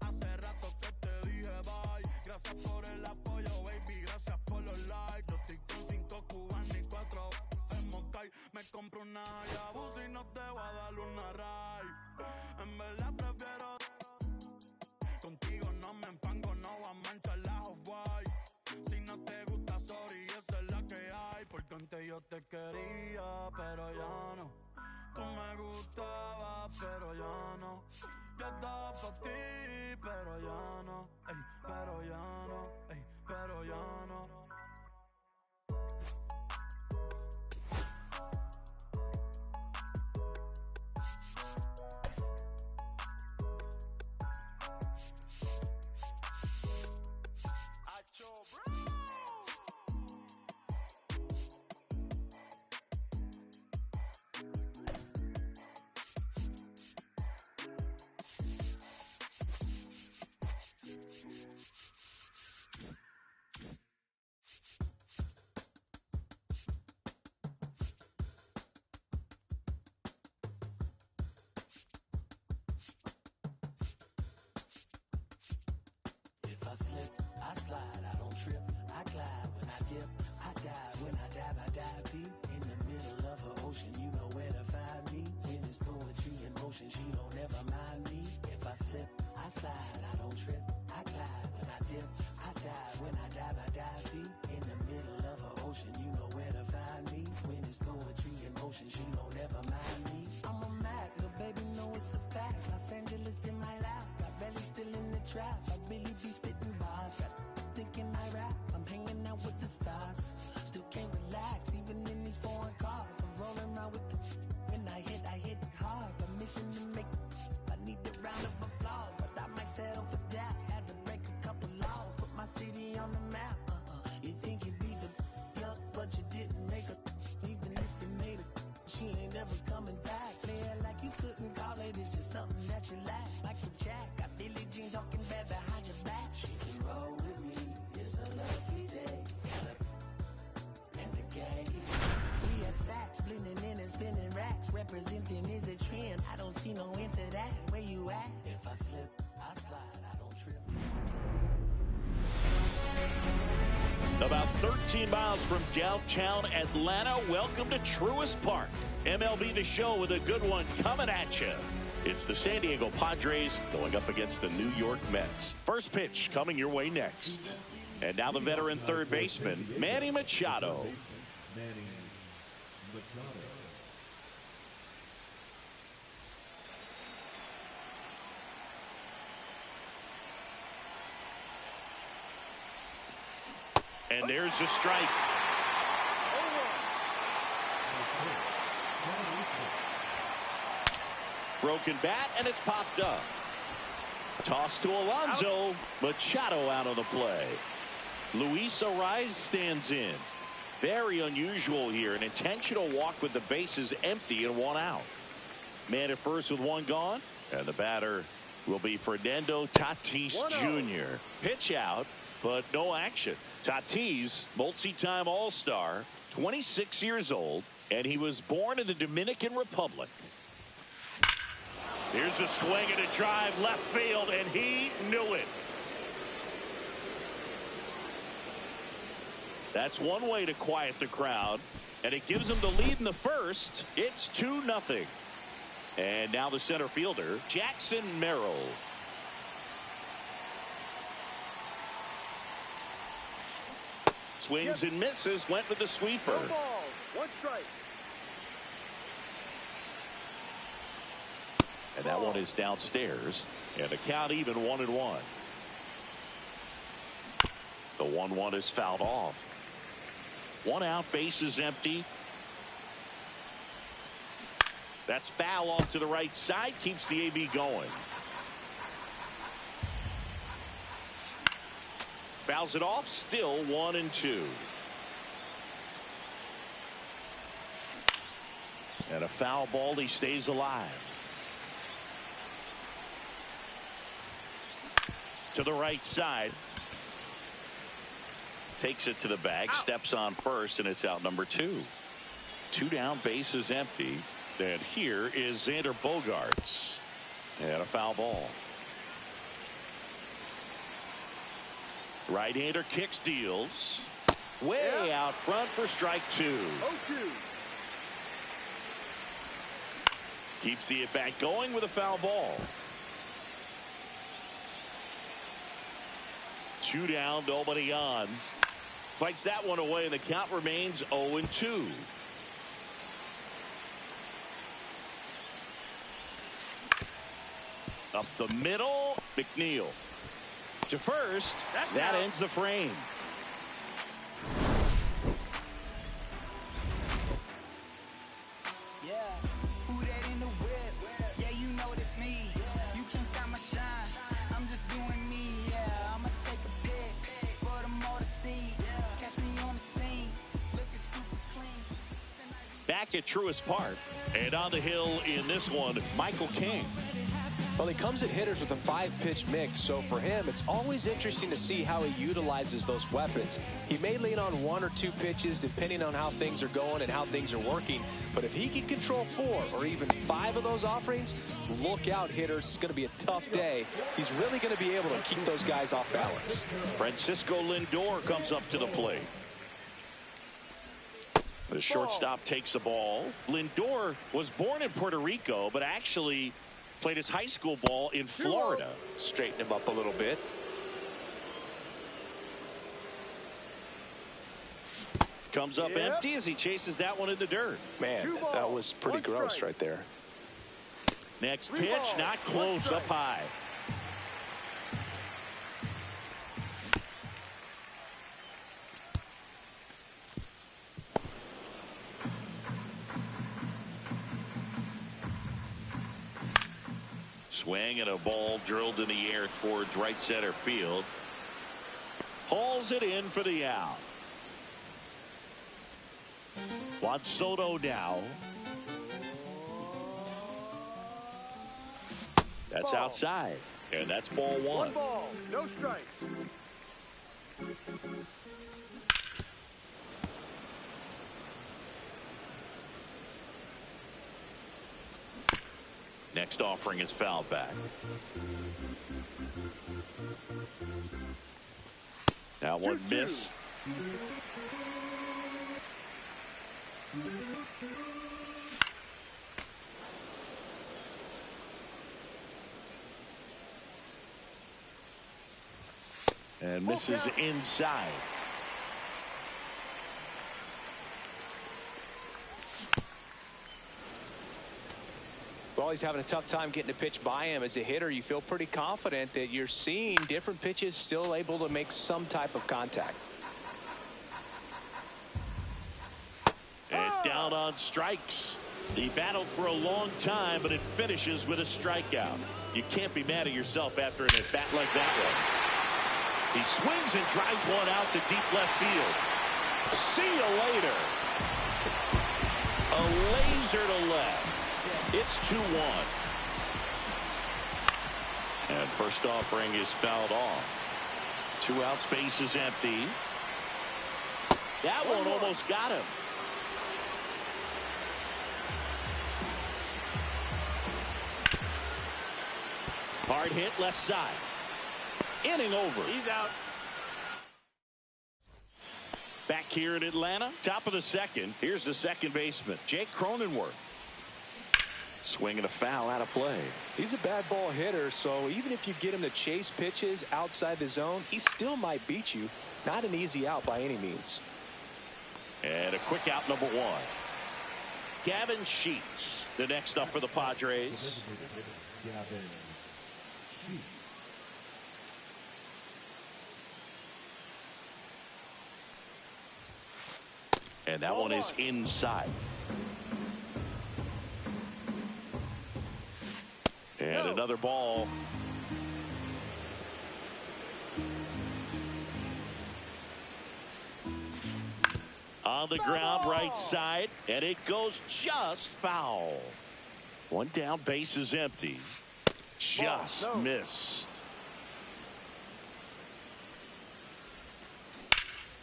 Hace rato que te dije bye. Gracias por el apoyo, baby, gracias por los likes. Yo estoy con 5 cubanos y 4 en Moscay. Me compro una Hayabusa y no te voy a dar una ride. En verdad prefiero contigo, no me enfango, no voy a manchar la Off-White. Si no te gusta, sorry, esa es la que hay. Porque antes yo te quería, pero ya no. Tú me gustabas, pero ya no. Yo estaba pa' ti, pero ya no. Pero ya no, pero ya no. I slip, I slide, I don't trip, I glide when I dip, I dive when I dive deep in the middle of her ocean, you know where to find me. When it's poetry in motion, she don't ever mind me. If I slip, I slide, I don't trip, I glide. When I dip, I dive. When I dive deep. In the middle of her ocean, you know where to find me. When it's poetry in motion, she don't ever mind me. I'm a Mac, little baby, know it's a fact. Los Angeles in my lap, got belly still in the trap. I really be spitting bars, got thinking I rap. I'm hanging out with the stars, still can't relax, even in these foreign cars. I'm rolling around with the when I hit hard. Permission to make, I need a round of applause, but I might settle for that. Had to break a couple laws, put my city on the map. You think you beat the up, but you didn't make a. Even if you made it, she ain't never coming back. Play it like you couldn't call it, it's just something that you lack. Like a jack, got Billie Jean talking bad behind your back. She can roll with me, it's a lucky day. And the gang, we had stacks, blending in and spinning racks. Representing is a trend, I don't see no end to that. Where you at? If I slip, I slide, I don't trip. About 13 miles from downtown Atlanta, welcome to Truist Park. MLB The Show with a good one coming at you. It's the San Diego Padres going up against the New York Mets. First pitch coming your way next. And now the veteran third baseman, Manny Machado. And there's a strike. Broken bat, and it's popped up. Toss to Alonso. Machado out of the play. Luis Ariz stands in. Very unusual here. An intentional walk with the bases empty and one out. Man at first with one gone. And the batter will be Fernando Tatis Jr. Pitch out, but no action. Tatis, multi-time All-Star, 26 years old, and he was born in the Dominican Republic. Here's a swing and a drive left field, and he knew it. That's one way to quiet the crowd, and it gives him the lead in the first. It's 2-0. And now the center fielder, Jackson Merrill. Swings and misses, went with the sweeper. No ball, one strike. And that one is downstairs. And the count even 1-1. The 1-1 is fouled off. One out, bases empty. That's foul off to the right side. Keeps the AB going. Fouls it off. Still 1-2. And a foul ball. He stays alive. To the right side. Takes it to the bag. Steps on first, and it's out number 2. 2 down, bases empty. And here is Xander Bogaerts. And a foul ball. Right-hander kicks, deals. Way out front for strike 2. 0-2. Keeps the at-bat going with a foul ball. 2 down, nobody on. Fights that one away, and the count remains 0-2. Up the middle, McNeil. To first, that ends the frame. Yeah, who that in the whip? Yeah, you know it's me. You can't stop my shine. I'm just doing me. Yeah, I'ma take a pic for them all to see. Catch me on the scene, looking super clean. Back at Truist Park, and on the hill in this one, Michael King. Well, he comes at hitters with a 5-pitch mix, so for him, it's always interesting to see how he utilizes those weapons. He may lean on 1 or 2 pitches depending on how things are going and how things are working, but if he can control 4 or even 5 of those offerings, look out, hitters. It's going to be a tough day. He's really going to be able to keep those guys off balance. Francisco Lindor comes up to the plate. The shortstop takes the ball. Lindor was born in Puerto Rico, but actually played his high school ball in Florida. Straighten him up a little bit. Comes up empty as he chases that one in the dirt. Man, that was pretty gross right there. Next pitch, not close, up high. Swing and a ball drilled in the air towards right center field. Hauls it in for the out. Juan Soto now. That's outside, and that's ball one. One ball, no strikes. Next offering is fouled back. That one missed. And misses inside. Well, he's having a tough time getting a pitch by him. As a hitter, you feel pretty confident that you're seeing different pitches still able to make some type of contact. And down on strikes. He battled for a long time, but it finishes with a strikeout. You can't be mad at yourself after an at-bat like that one. He swings and drives one out to deep left field. See you later. A laser to left. It's 2-1. And first offering is fouled off. 2 outs, base is empty. That one almost got him. Hard hit left side. Inning over. He's out. Back here in Atlanta, top of the second. Here's the second baseman, Jake Cronenworth. Swinging a foul out of play. He's a bad ball hitter, so even if you get him to chase pitches outside the zone, he still might beat you. Not an easy out by any means. And a quick out, number 1. Gavin Sheets, the next up for the Padres. And that one is inside. And another ball. On the ground, right side, and it goes just foul. One down, base is empty. Just missed.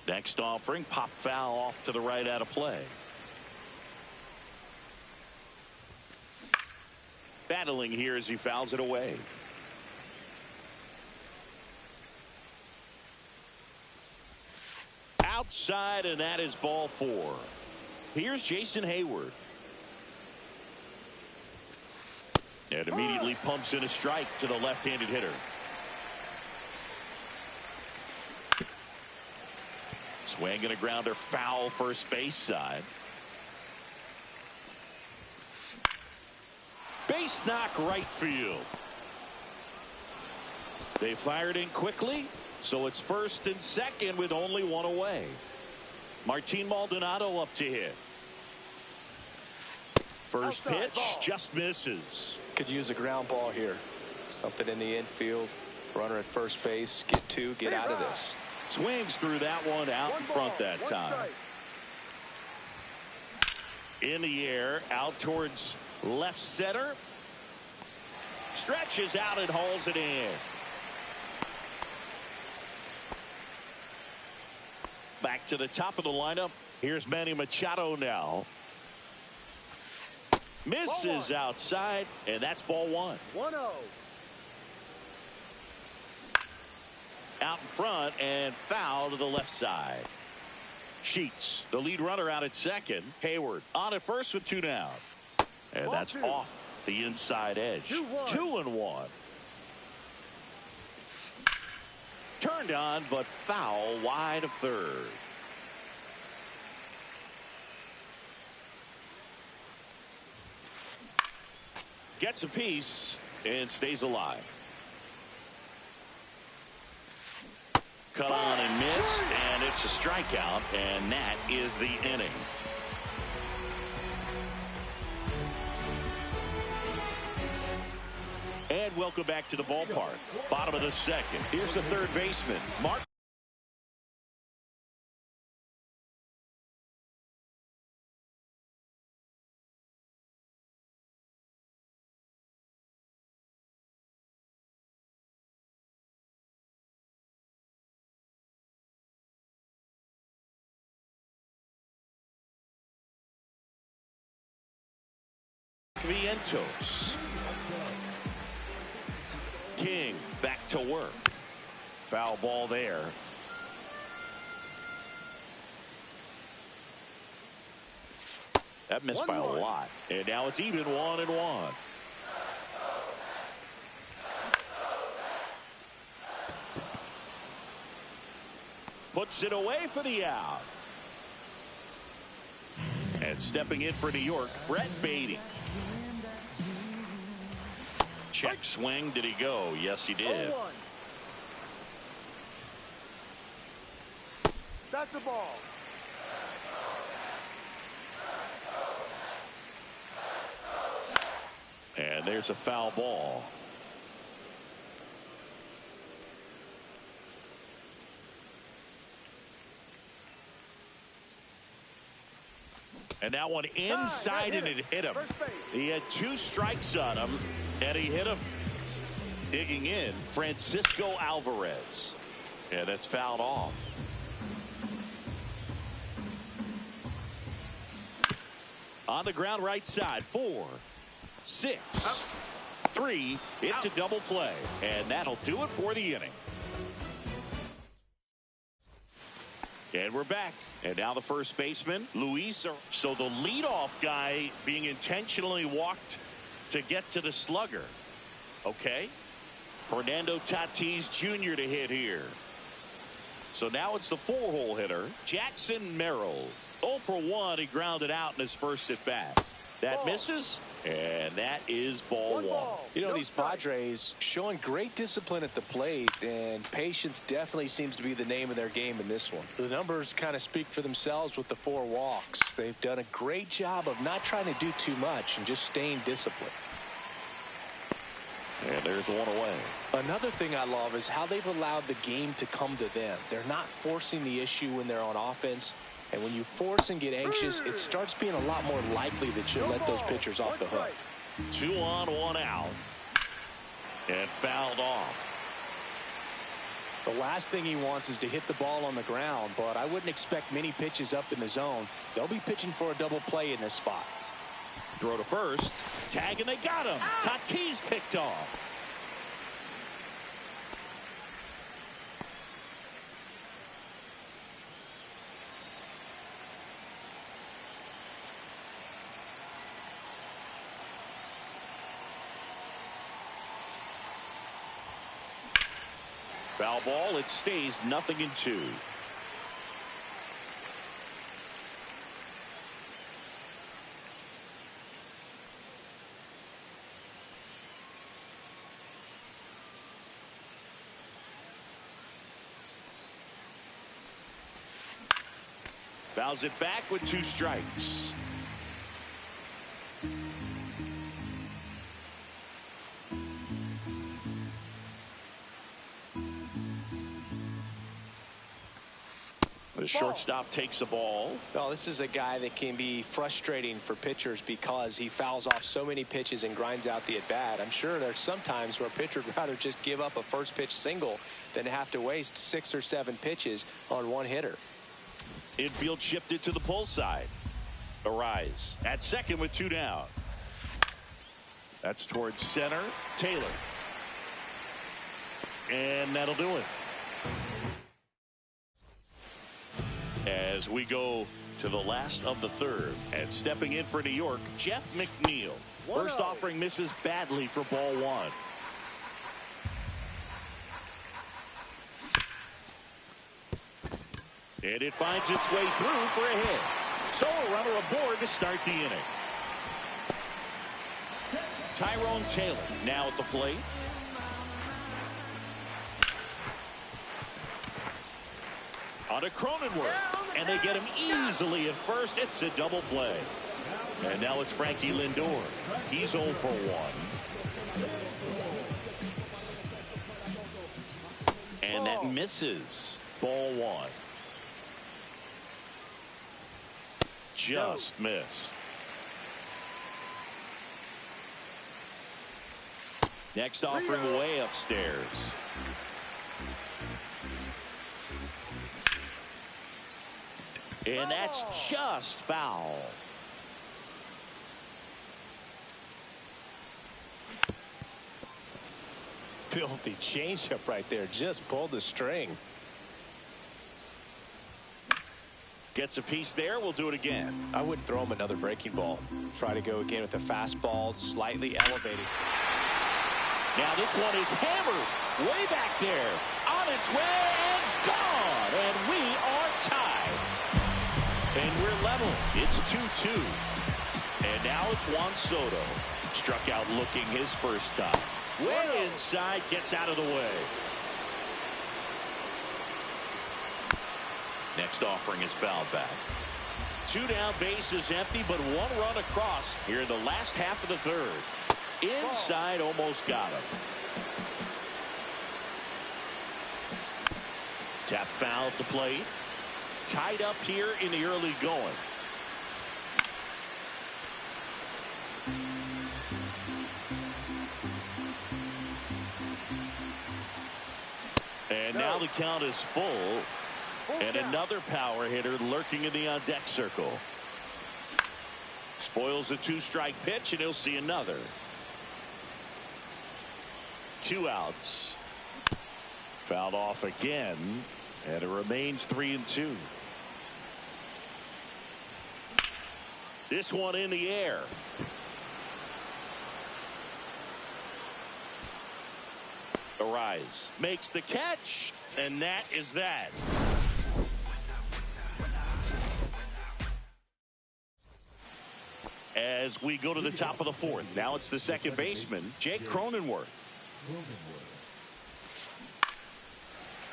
Next offering, pop foul off to the right out of play. Battling here as he fouls it away. Outside, and that is ball 4. Here's Jason Hayward. And immediately pumps in a strike to the left-handed hitter. Swing and a grounder, foul first base side. Base knock right field. They fired in quickly, so it's first and second with only one away. Martin Maldonado up to hit. First pitch just misses. Could use a ground ball here. Something in the infield. Runner at first base. Get 2. Get out of this. Swings through that one out in front that time. In the air, out towards left center. Stretches out and hauls it in. Back to the top of the lineup. Here's Manny Machado now. Misses outside, and that's ball 1. 1-0. Out in front and foul to the left side. Sheets, the lead runner, out at second. Hayward on at first with 2 down. And that's off the inside edge. 2-1. Turned on, but foul wide of third. Gets a piece and stays alive. Cut on and missed, and it's a strikeout, and that is the inning. And welcome back to the ballpark. Bottom of the second. Here's the third baseman, Mark. Vientos. King back to work. Foul ball there. That missed by a lot. And now it's even 1-1. Puts it away for the out. And stepping in for New York, Brett Beatty. Check swing. Did he go? Yes, he did. That's a ball. And there's a foul ball. And that one inside, and it hit him. He had 2 strikes on him, and he hit him. Digging in, Francisco Alvarez. And that's fouled off. On the ground right side, 4, 6, 3. It's a double play, and that'll do it for the inning. And we're back. And now the first baseman, Luis. So the leadoff guy being intentionally walked to get to the slugger. Okay. Fernando Tatis Jr. to hit here. So now it's the 4-hole hitter, Jackson Merrill. 0 for 1. He grounded out in his first at bat. That misses, and that is ball 1. You know, these Padres showing great discipline at the plate, and patience definitely seems to be the name of their game in this one. The numbers kind of speak for themselves with the 4 walks. They've done a great job of not trying to do too much and just staying disciplined. And there's 1 away. Another thing I love is how they've allowed the game to come to them. They're not forcing the issue when they're on offense. And when you force and get anxious, it starts being a lot more likely that you'll let those pitchers off the hook. 2 on, 1 out. And fouled off. The last thing he wants is to hit the ball on the ground, but I wouldn't expect many pitches up in the zone. They'll be pitching for a double play in this spot. Throw to first. Tag, and they got him. Tatis picked off. Foul ball. It stays 0-2. Fouls it back with 2 strikes. The shortstop takes the ball. Well, this is a guy that can be frustrating for pitchers because he fouls off so many pitches and grinds out the at-bat. I'm sure there's some times where a pitcher would rather just give up a first pitch single than have to waste 6 or 7 pitches on one hitter. Infield shifted to the pull side. Arise at second with 2 down. That's towards center. Taylor. And that'll do it. As we go to the last of the third, and stepping in for New York, Jeff McNeil. First offering misses badly for ball one. And it finds its way through for a hit. So a runner aboard to start the inning. Tyrone Taylor now at the plate. On to Cronenworth, and they get him easily at first. It's a double play. And now it's Frankie Lindor. He's 0 for 1. And that misses. Ball one. Just missed. Next offering way upstairs. And that's just foul. Filthy changeup right there. Just pulled the string. Gets a piece there. We'll do it again. I wouldn't throw him another breaking ball. Try to go again with the fastball, slightly elevated. Now this one is hammered way back there. On its way and gone. And we are tied. And we're level. It's 2-2. And now it's Juan Soto. Struck out looking his first time. Way inside, gets out of the way. Next offering is fouled back. 2 down, bases empty, but 1 run across here in the last half of the third. Inside, almost got him. Tap foul at the plate. Tied up here in the early going. And now the count is full. And another power hitter lurking in the on-deck circle. Spoils the 2-strike pitch, and he'll see another. 2 outs. Fouled off again, and it remains 3-2. This one in the air. Arise makes the catch, and that is that. As we go to the top of the fourth, now it's the second baseman, Jake Cronenworth.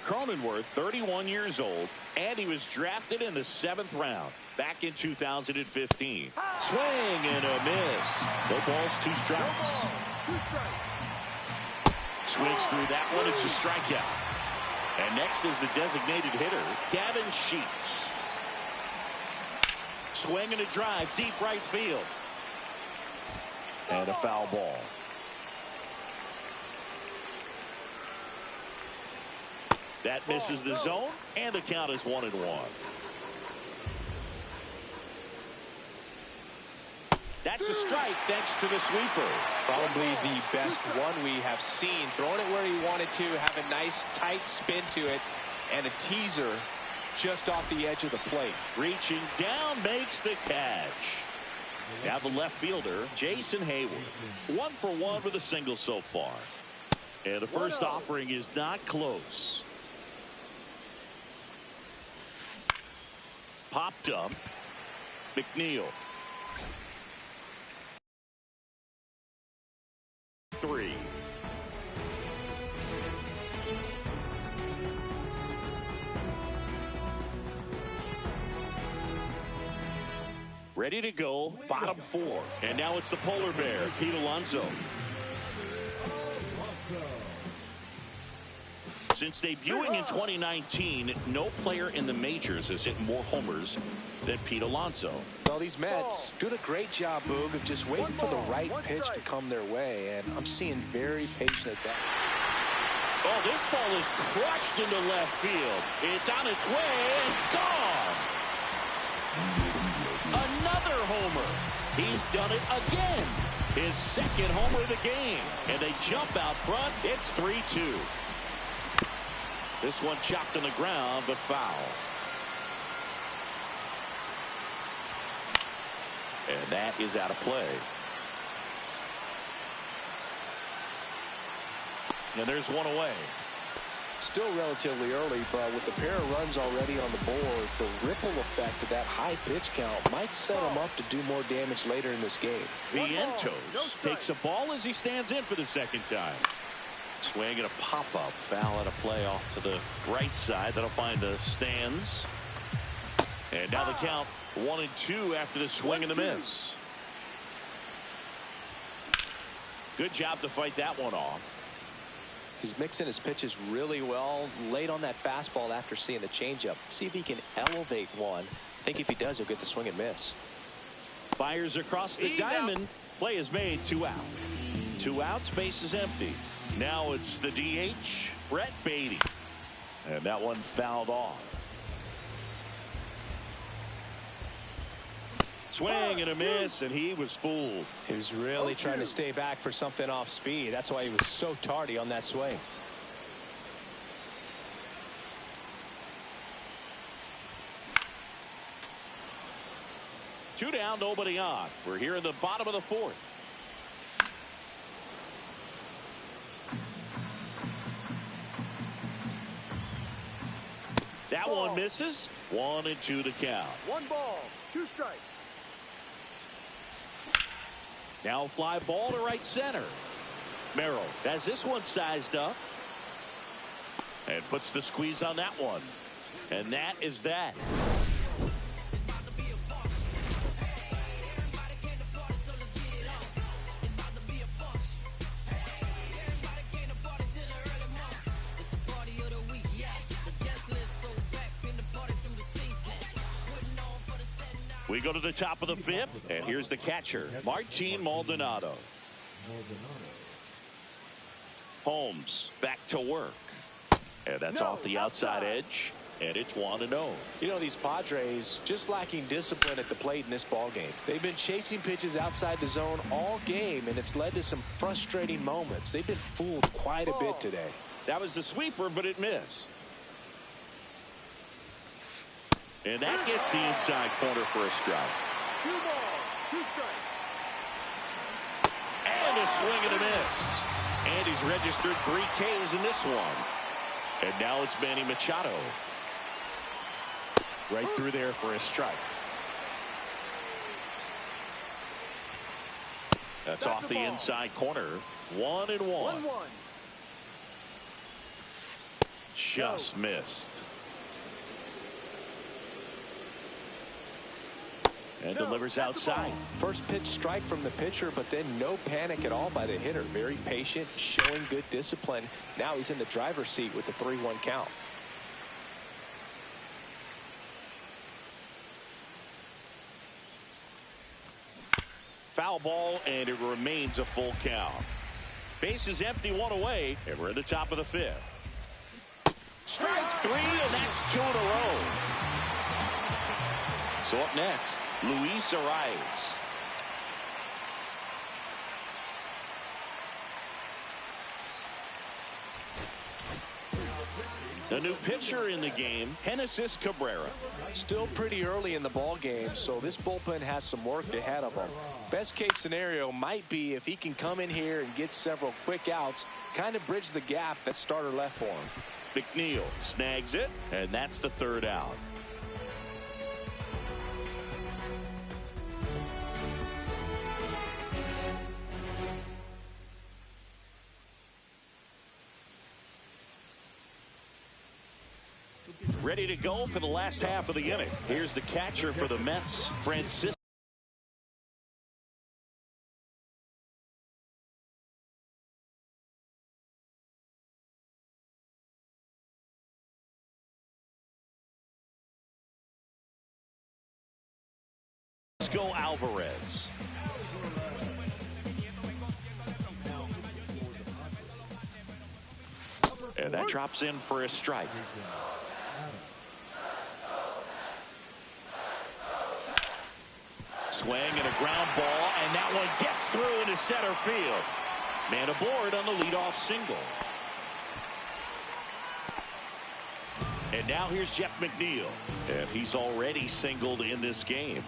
Cronenworth, 31 years old, and he was drafted in the 7th round back in 2015. Swing and a miss. No balls, 2 strikes. Swings through that one. It's a strikeout. And next is the designated hitter, Gavin Sheets. Swing and a drive, deep right field. And a foul ball. That misses the zone, and the count is 1-1. That's a strike thanks to the sweeper. Probably the best one we have seen. Throwing it where he wanted to, have a nice tight spin to it, and a teaser just off the edge of the plate. Reaching down, makes the catch. Now the left fielder, Jason Hayward. 1 for 1 with a single so far. And the first offering is not close. Popped up. McNeil. 3. Ready to go, bottom 4. And now it's the polar bear, Pete Alonso. Since debuting in 2019, no player in the majors has hit more homers than Pete Alonso. Well, these Mets doing a great job, Boog, of just waiting for the right pitch to come their way, and I'm seeing very patient at that. Oh, this ball is crushed into left field. It's on its way and gone. Another homer. He's done it again. His 2nd homer of the game. And they jump out front. It's 3-2. This one chopped on the ground, but foul. And that is out of play. And there's one away. Still relatively early, but with the pair of runs already on the board, the ripple effect of that high pitch count might set him up to do more damage later in this game. Vientos takes a ball as he stands in for the second time. Swing and a pop-up. Foul out of play off to the right side. That'll find the stands. And now the count 1-2 after the swing and the miss. Good job to fight that one off. He's mixing his pitches really well. Late on that fastball after seeing the changeup. See if he can elevate one. I think if he does, he'll get the swing and miss. Fires across the diamond. Play is made. 2 out. 2 outs. Base is empty. Now it's the DH, Brett Beatty. And that one fouled off. Swing and a miss, and he was fooled. He was really trying to stay back for something off speed. That's why he was so tardy on that swing. Two down, nobody on. We're here in the bottom of the fourth. That one misses. 1-2 to count. 1 ball, 2 strikes. Now fly ball to right center. Merrill has this one sized up. And puts the squeeze on that one. And that is that. We go to the top of the fifth, and here's the catcher, Martin Maldonado. Holmes back to work. And that's off the outside edge, and it's 1-0. You know, these Padres just lacking discipline at the plate in this ball game. They've been chasing pitches outside the zone all game, and it's led to some frustrating moments. They've been fooled quite a bit today. That was the sweeper, but it missed. And that gets the inside corner for a strike. 2 balls, 2 strikes. And a swing and a miss. And he's registered 3 Ks in this one. And now it's Manny Machado. Right through there for a strike. That's off the inside corner. 1-1. 1-1. Just missed. And delivers outside. First pitch strike from the pitcher, but then no panic at all by the hitter. Very patient, showing good discipline. Now he's in the driver's seat with the 3-1 count. Foul ball, and it remains a full count. Base is empty, 1 away, and we're at the top of the fifth. Strike 3, and that's 2 in a row. So up next, Luis Arias. The new pitcher in the game, Genesis Cabrera. Still pretty early in the ball game, so this bullpen has some work ahead of him. Best case scenario might be if he can come in here and get several quick outs, kind of bridge the gap that starter left for him. McNeil snags it, and that's the 3rd out. Ready to go for the last half of the inning. Here's the catcher for the Mets, Francisco. Alvarez. And that drops in for a strike. Swing and a ground ball, and that one gets through into center field. Man aboard on the leadoff single. And now here's Jeff McNeil, and he's already singled in this game.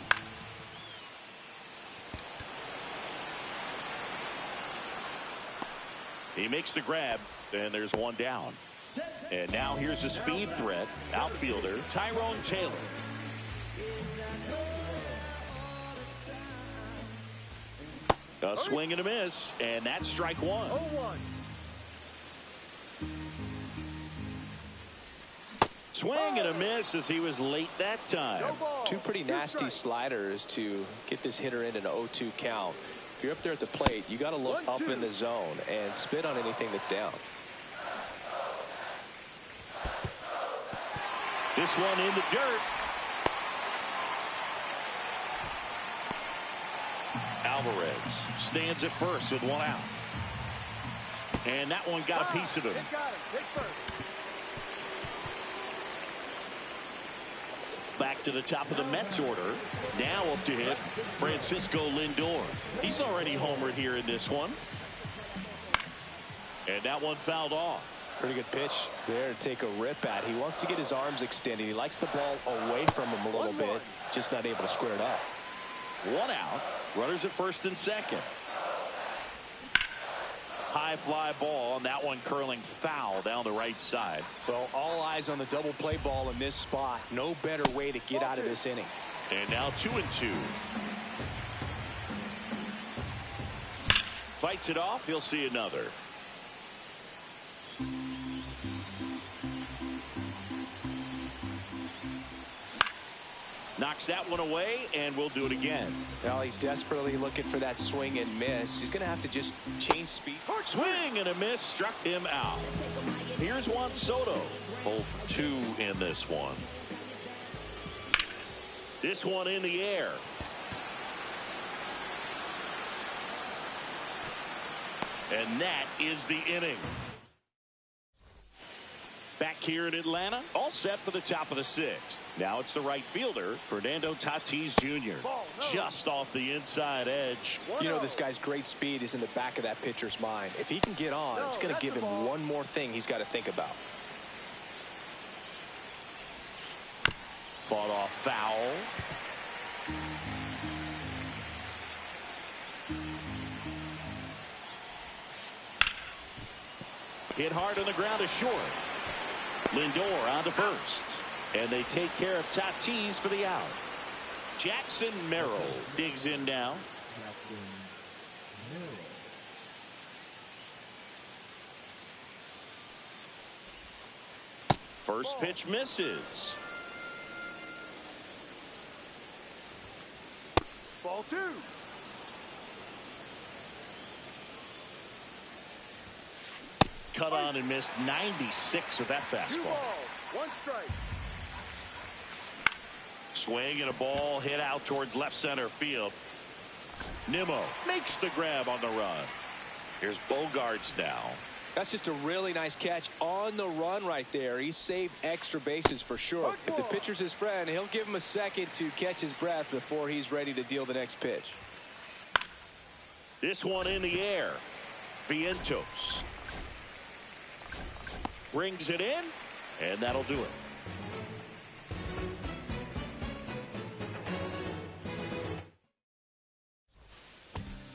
He makes the grab, and there's one down. And now here's a speed threat, outfielder Tyrone Taylor. A swing and a miss, and that's strike one. 0-1. Swing and a miss as he was late that time. Two pretty nasty sliders to get this hitter in an 0-2 count. If you're up there at the plate, you got to look up in the zone and spit on anything that's down. This one in the dirt. Alvarez stands at first with one out. And that one got a piece of him. Take first. Back to the top of the Mets order. Now up to hit Francisco Lindor. He's already homered here in this one. And that one fouled off. Pretty good pitch there to take a rip at. He wants to get his arms extended. He likes the ball away from him a little bit. Just not able to square it up. One out. Runners at first and second. High fly ball, and that one curling foul down the right side. Well, all eyes on the double play ball in this spot. No better way to get out of this inning. And now 2-2. Fights it off. He'll see another. Knocks that one away, and we'll do it again. Well, he's desperately looking for that swing and miss. He's going to have to just change speed. Swing and a miss struck him out. Here's Juan Soto. 0 for 2 in this one. This one in the air. And that is the inning. Back here in Atlanta, all set for the top of the 6th. Now it's the right fielder, Fernando Tatis Jr. Just off the inside edge. You know, this guy's great speed is in the back of that pitcher's mind. If he can get on, it's going to give him one more thing he's got to think about. Fought off foul. Hit hard on the ground is short. Lindor on to first. And they take care of Tatis for the out. Jackson Merrill digs in now. First pitch misses. Ball 2. Cut on and missed 96 with that fastball. 1 strike. Swing and a ball hit out towards left center field. Nimmo makes the grab on the run. Here's Bogarts now. That's just a really nice catch on the run right there. He saved extra bases for sure. If the pitcher's his friend, he'll give him a second to catch his breath before he's ready to deal the next pitch. This one in the air. Vientos brings it in, and that'll do it.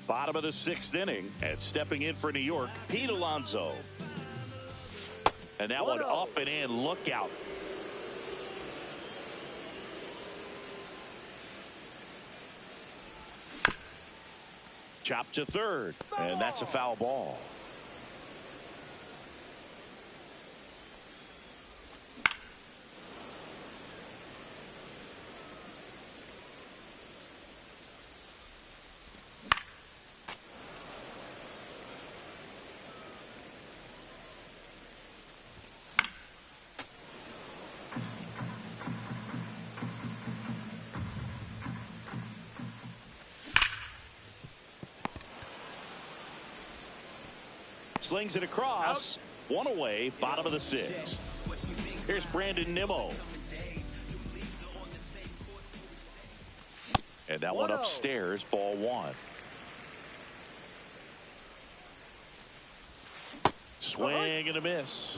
Bottom of the 6th inning, and stepping in for New York, Pete Alonso. And that one up and in. Look out. Chop to third, and that's a foul ball. Slings it across. One away, bottom of the 6th. Here's Brandon Nimmo. And that one upstairs, ball 1. Swing and a miss.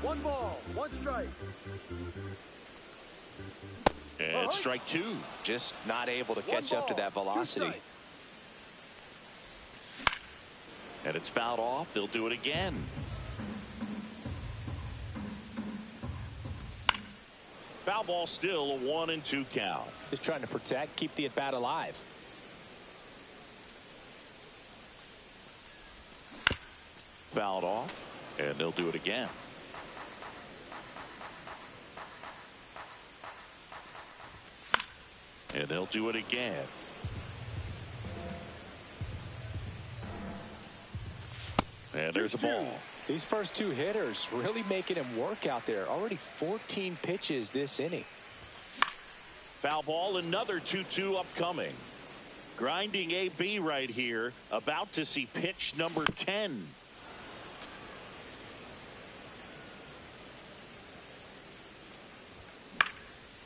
1 ball, 1 strike. And strike 2. Just not able to catch up to that velocity. And it's fouled off. They'll do it again. Foul ball, still a 1-2 count. Just trying to protect, keep the at-bat alive. Fouled off, and they'll do it again. And they'll do it again. And there's a ball. These first two hitters really making him work out there. Already 14 pitches this inning. Foul ball, another 2-2 upcoming. Grinding AB right here. About to see pitch number 10.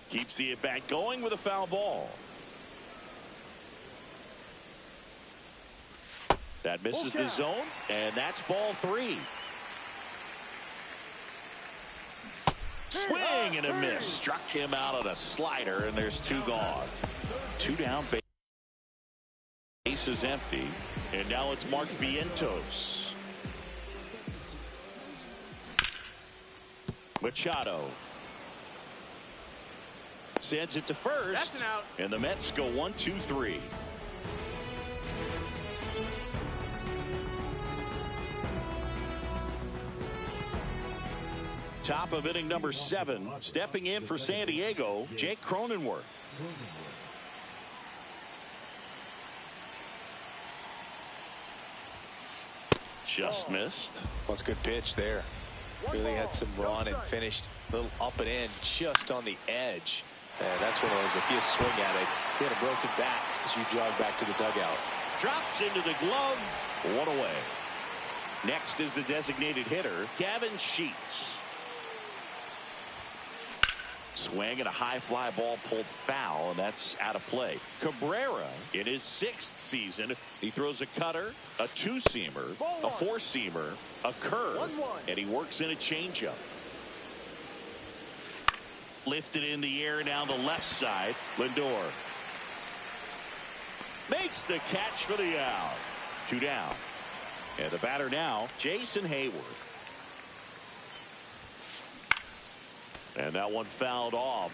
Keeps the at-bat going with a foul ball. That misses the zone, and that's ball 3. Swing and a miss. Struck him out on a slider, and there's 2 gone. 2 down, base is empty, and now it's Mark Vientos. Machado sends it to first, and the Mets go 1-2-3. Top of inning number 7, stepping in for San Diego, Jake Cronenworth. Just missed. That's a good pitch there. Really had some run and finished a little up and in, just on the edge. And that's one of those, if you swing at it, you had a broken back as you jog back to the dugout. Drops into the glove, 1 away. Next is the designated hitter, Gavin Sheets. Swing and a high fly ball pulled foul, and that's out of play. Cabrera, in his 6th season, he throws a cutter, a 2-seamer, a 4-seamer, a curve, and he works in a changeup. Lifted in the air down the left side. Lindor makes the catch for the out. 2 down. And the batter now, Jason Hayward. And that one fouled off.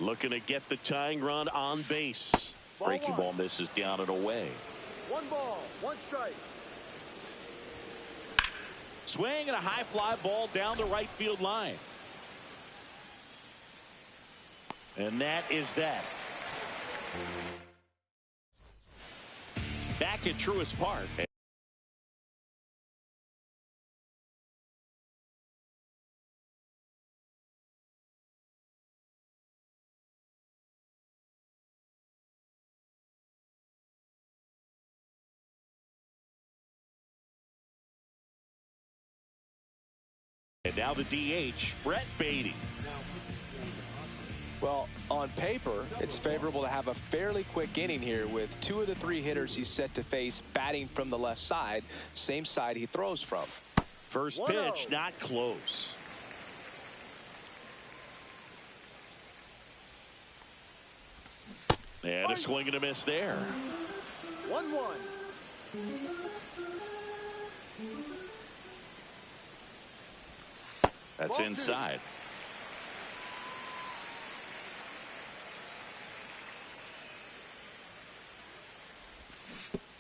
Looking to get the tying run on base. Breaking ball misses down and away. 1 ball, 1 strike. Swing and a high fly ball down the right field line. And that is that. Back at Truist Park. And now the DH, Brett Beatty. Well, on paper, it's favorable to have a fairly quick inning here with 2 of the 3 hitters he's set to face batting from the left side, same side he throws from. First pitch, not close. And a swing and a miss there. 1-1. That's inside.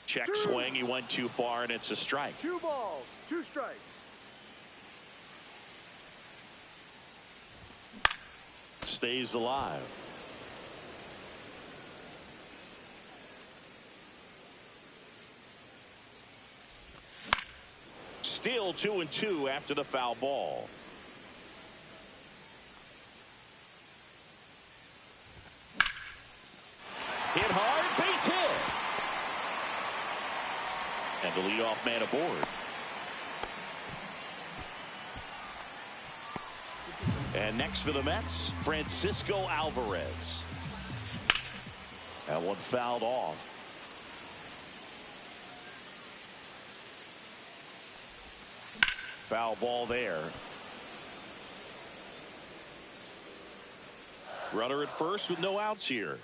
Check swing. He went too far, and it's a strike. 2 balls, 2 strikes. Stays alive. Still 2-2 after the foul ball. Hit hard, base hit. And the leadoff man aboard. And next for the Mets, Francisco Alvarez. That one fouled off. Foul ball there. Runner at first with no outs here.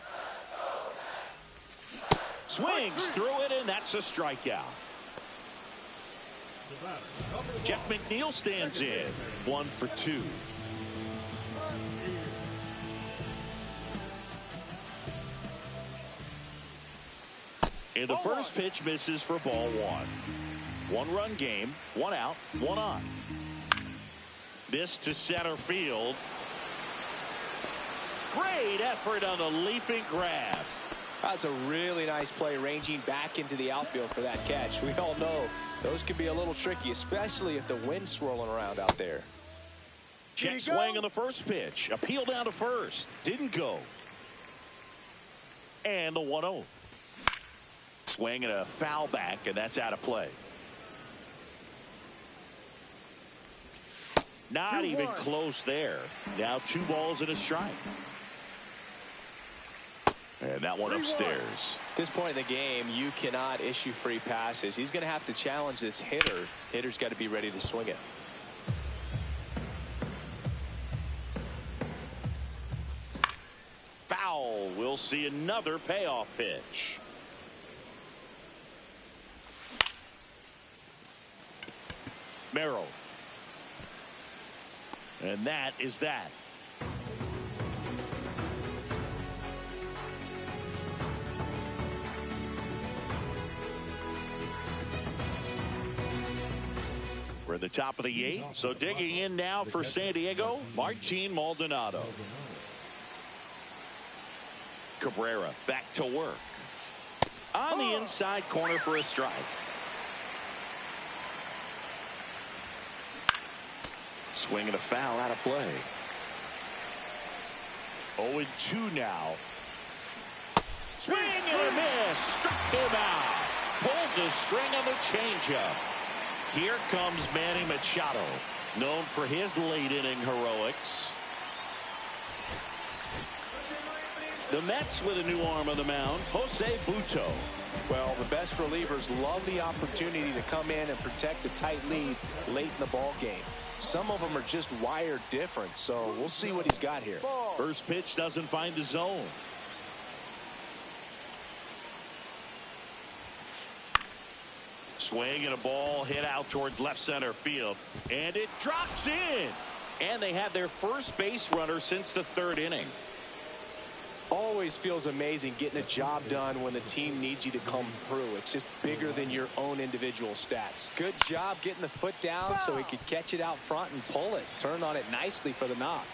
Swings through it, and that's a strikeout. Jeff McNeil stands in. 1 for 2. And the first pitch misses for ball 1. 1-run game, 1 out, 1 on. This to center field. Great effort on the leaping grab. That's a really nice play, ranging back into the outfield for that catch. We all know those can be a little tricky, especially if the wind's swirling around out there. Check swing on the first pitch. Appeal down to first. Didn't go. And the 1-0. Swing and a foul back, and that's out of play. Not even close there. Now 2 balls and a strike. And that one upstairs. At this point in the game, you cannot issue free passes. He's going to have to challenge this hitter. Hitter's got to be ready to swing it. Foul. We'll see another payoff pitch. Merrill. And that is that. We're at the top of the 8th. So digging in now for San Diego, Martin Maldonado. Cabrera back to work. On the inside corner for a strike. Swing and a foul out of play. 0-2 now. Swing and a miss. Struck him out. Pulled the string on the changeup. Here comes Manny Machado, known for his late inning heroics. The Mets with a new arm on the mound, Jose Butto. Well, the best relievers love the opportunity to come in and protect a tight lead late in the ball game. Some of them are just wired different, so we'll see what he's got here. First pitch doesn't find the zone. Swing and a ball hit out towards left center field, and it drops in. And they had their first base runner since the 3rd inning. Always feels amazing getting a job done when the team needs you to come through. It's just bigger than your own individual stats. Good job getting the foot down so he could catch it out front and pull it. Turned on it nicely for the knock.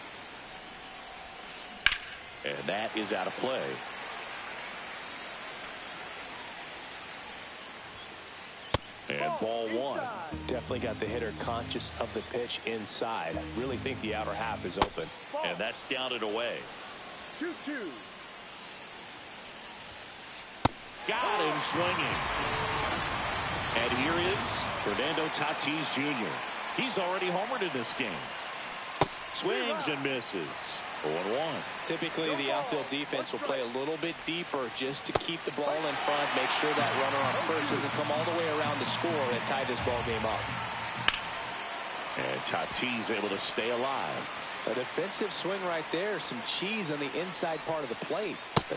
And that is out of play. And ball 1. Definitely got the hitter conscious of the pitch inside. I really think the outer half is open. And that's down and away. 2-2. Got him swinging. And here is Fernando Tatis Jr. He's already homered in this game. Swings and misses. 0-1. Typically, the outfield defense will play a little bit deeper just to keep the ball in front, make sure that runner on first doesn't come all the way around to score and tie this ball game up. And Tatis able to stay alive. A defensive swing right there. Some cheese on the inside part of the plate. Now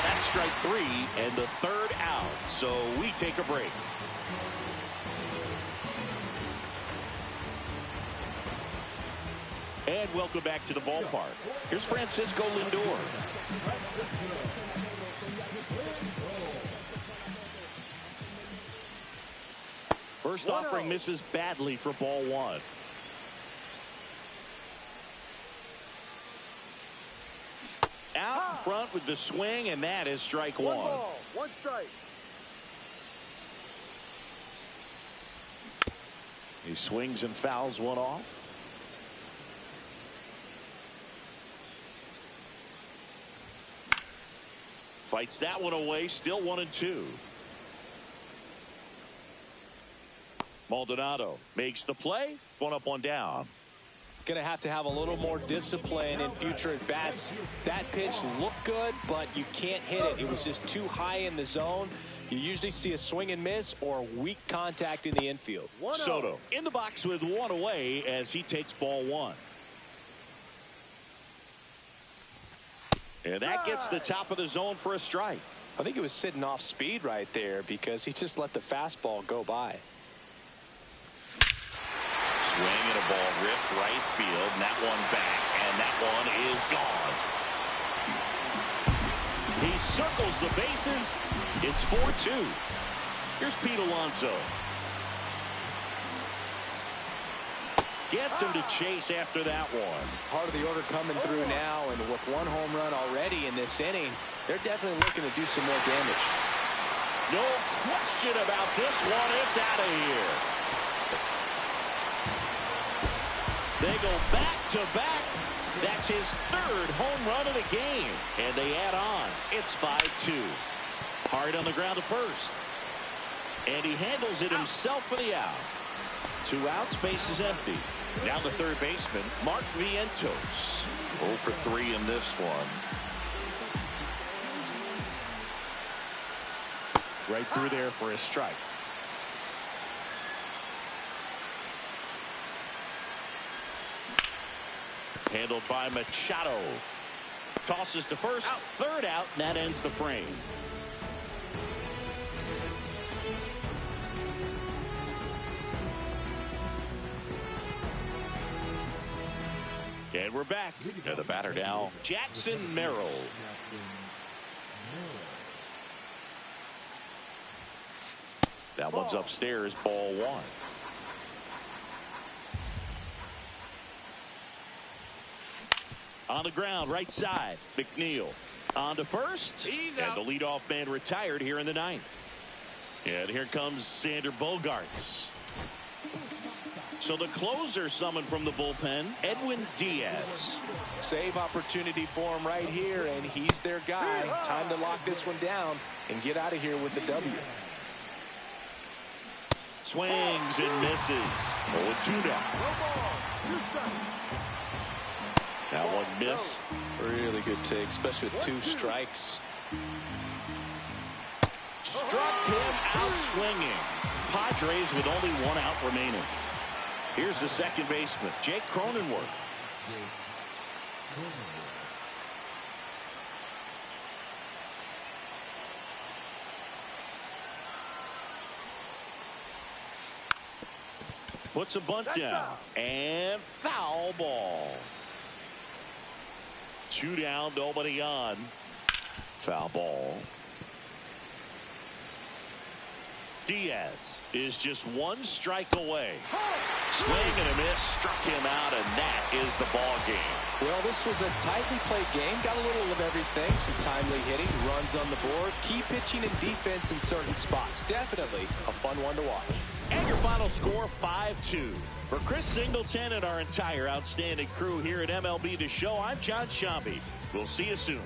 that's strike 3 and the 3rd out. So we take a break. And welcome back to the ballpark. Here's Francisco Lindor. First offering misses badly for ball 1. Out front with the swing, and that is strike 1. 1 ball, 1 strike. He swings and fouls one off. Fights that one away, still 1-2. Maldonado makes the play, 1 up, 1 down. Going to have a little more discipline in future at bats. That pitch looked good, but you can't hit it. It was just too high in the zone. You usually see a swing and miss or weak contact in the infield. Soto in the box with 1 away as he takes ball 1. And that gets the top of the zone for a strike. I think he was sitting off speed right there because he just let the fastball go by. Swing and a ball ripped right field, and that one back, and that one is gone. He circles the bases. It's 4-2. Here's Pete Alonso. Gets him to chase after that one. Part of the order coming through now, and with one home run already in this inning, they're definitely looking to do some more damage. No question about this one. It's out of here. They go back to back. That's his third home run of the game. And they add on. It's 5-2. Hard on the ground to first. And he handles it himself for the out. 2 outs, base is empty. Down the third baseman, Mark Vientos. 0 for 3 in this one. Right through there for a strike. Handled by Machado. Tosses to first, third out, and that ends the frame. And we're back. And the batter now, Jackson Merrill. That one's upstairs, ball 1. On the ground, right side, McNeil. On to first, and the leadoff man retired here in the 9th. And here comes Sander Bogaerts. So the closer summoned from the bullpen, Edwin Diaz. Save opportunity for him right here, and he's their guy. Time to lock this one down and get out of here with the W. Swings and misses. 0-2 now. That one missed. Really good take, especially with 2 strikes. Struck him out swinging. Padres with only 1 out remaining. Here's the second baseman, Jake Cronenworth. Puts a bunt down. And foul ball. 2 down, nobody on. Foul ball. Diaz is just 1 strike away. Swing and a miss, struck him out, and that is the ball game. Well, this was a tightly played game. Got a little of everything. Some timely hitting, runs on the board, key pitching and defense in certain spots. Definitely a fun one to watch. And your final score, 5-2. For Chris Singleton and our entire outstanding crew here at MLB The Show, I'm John Shambi. We'll see you soon.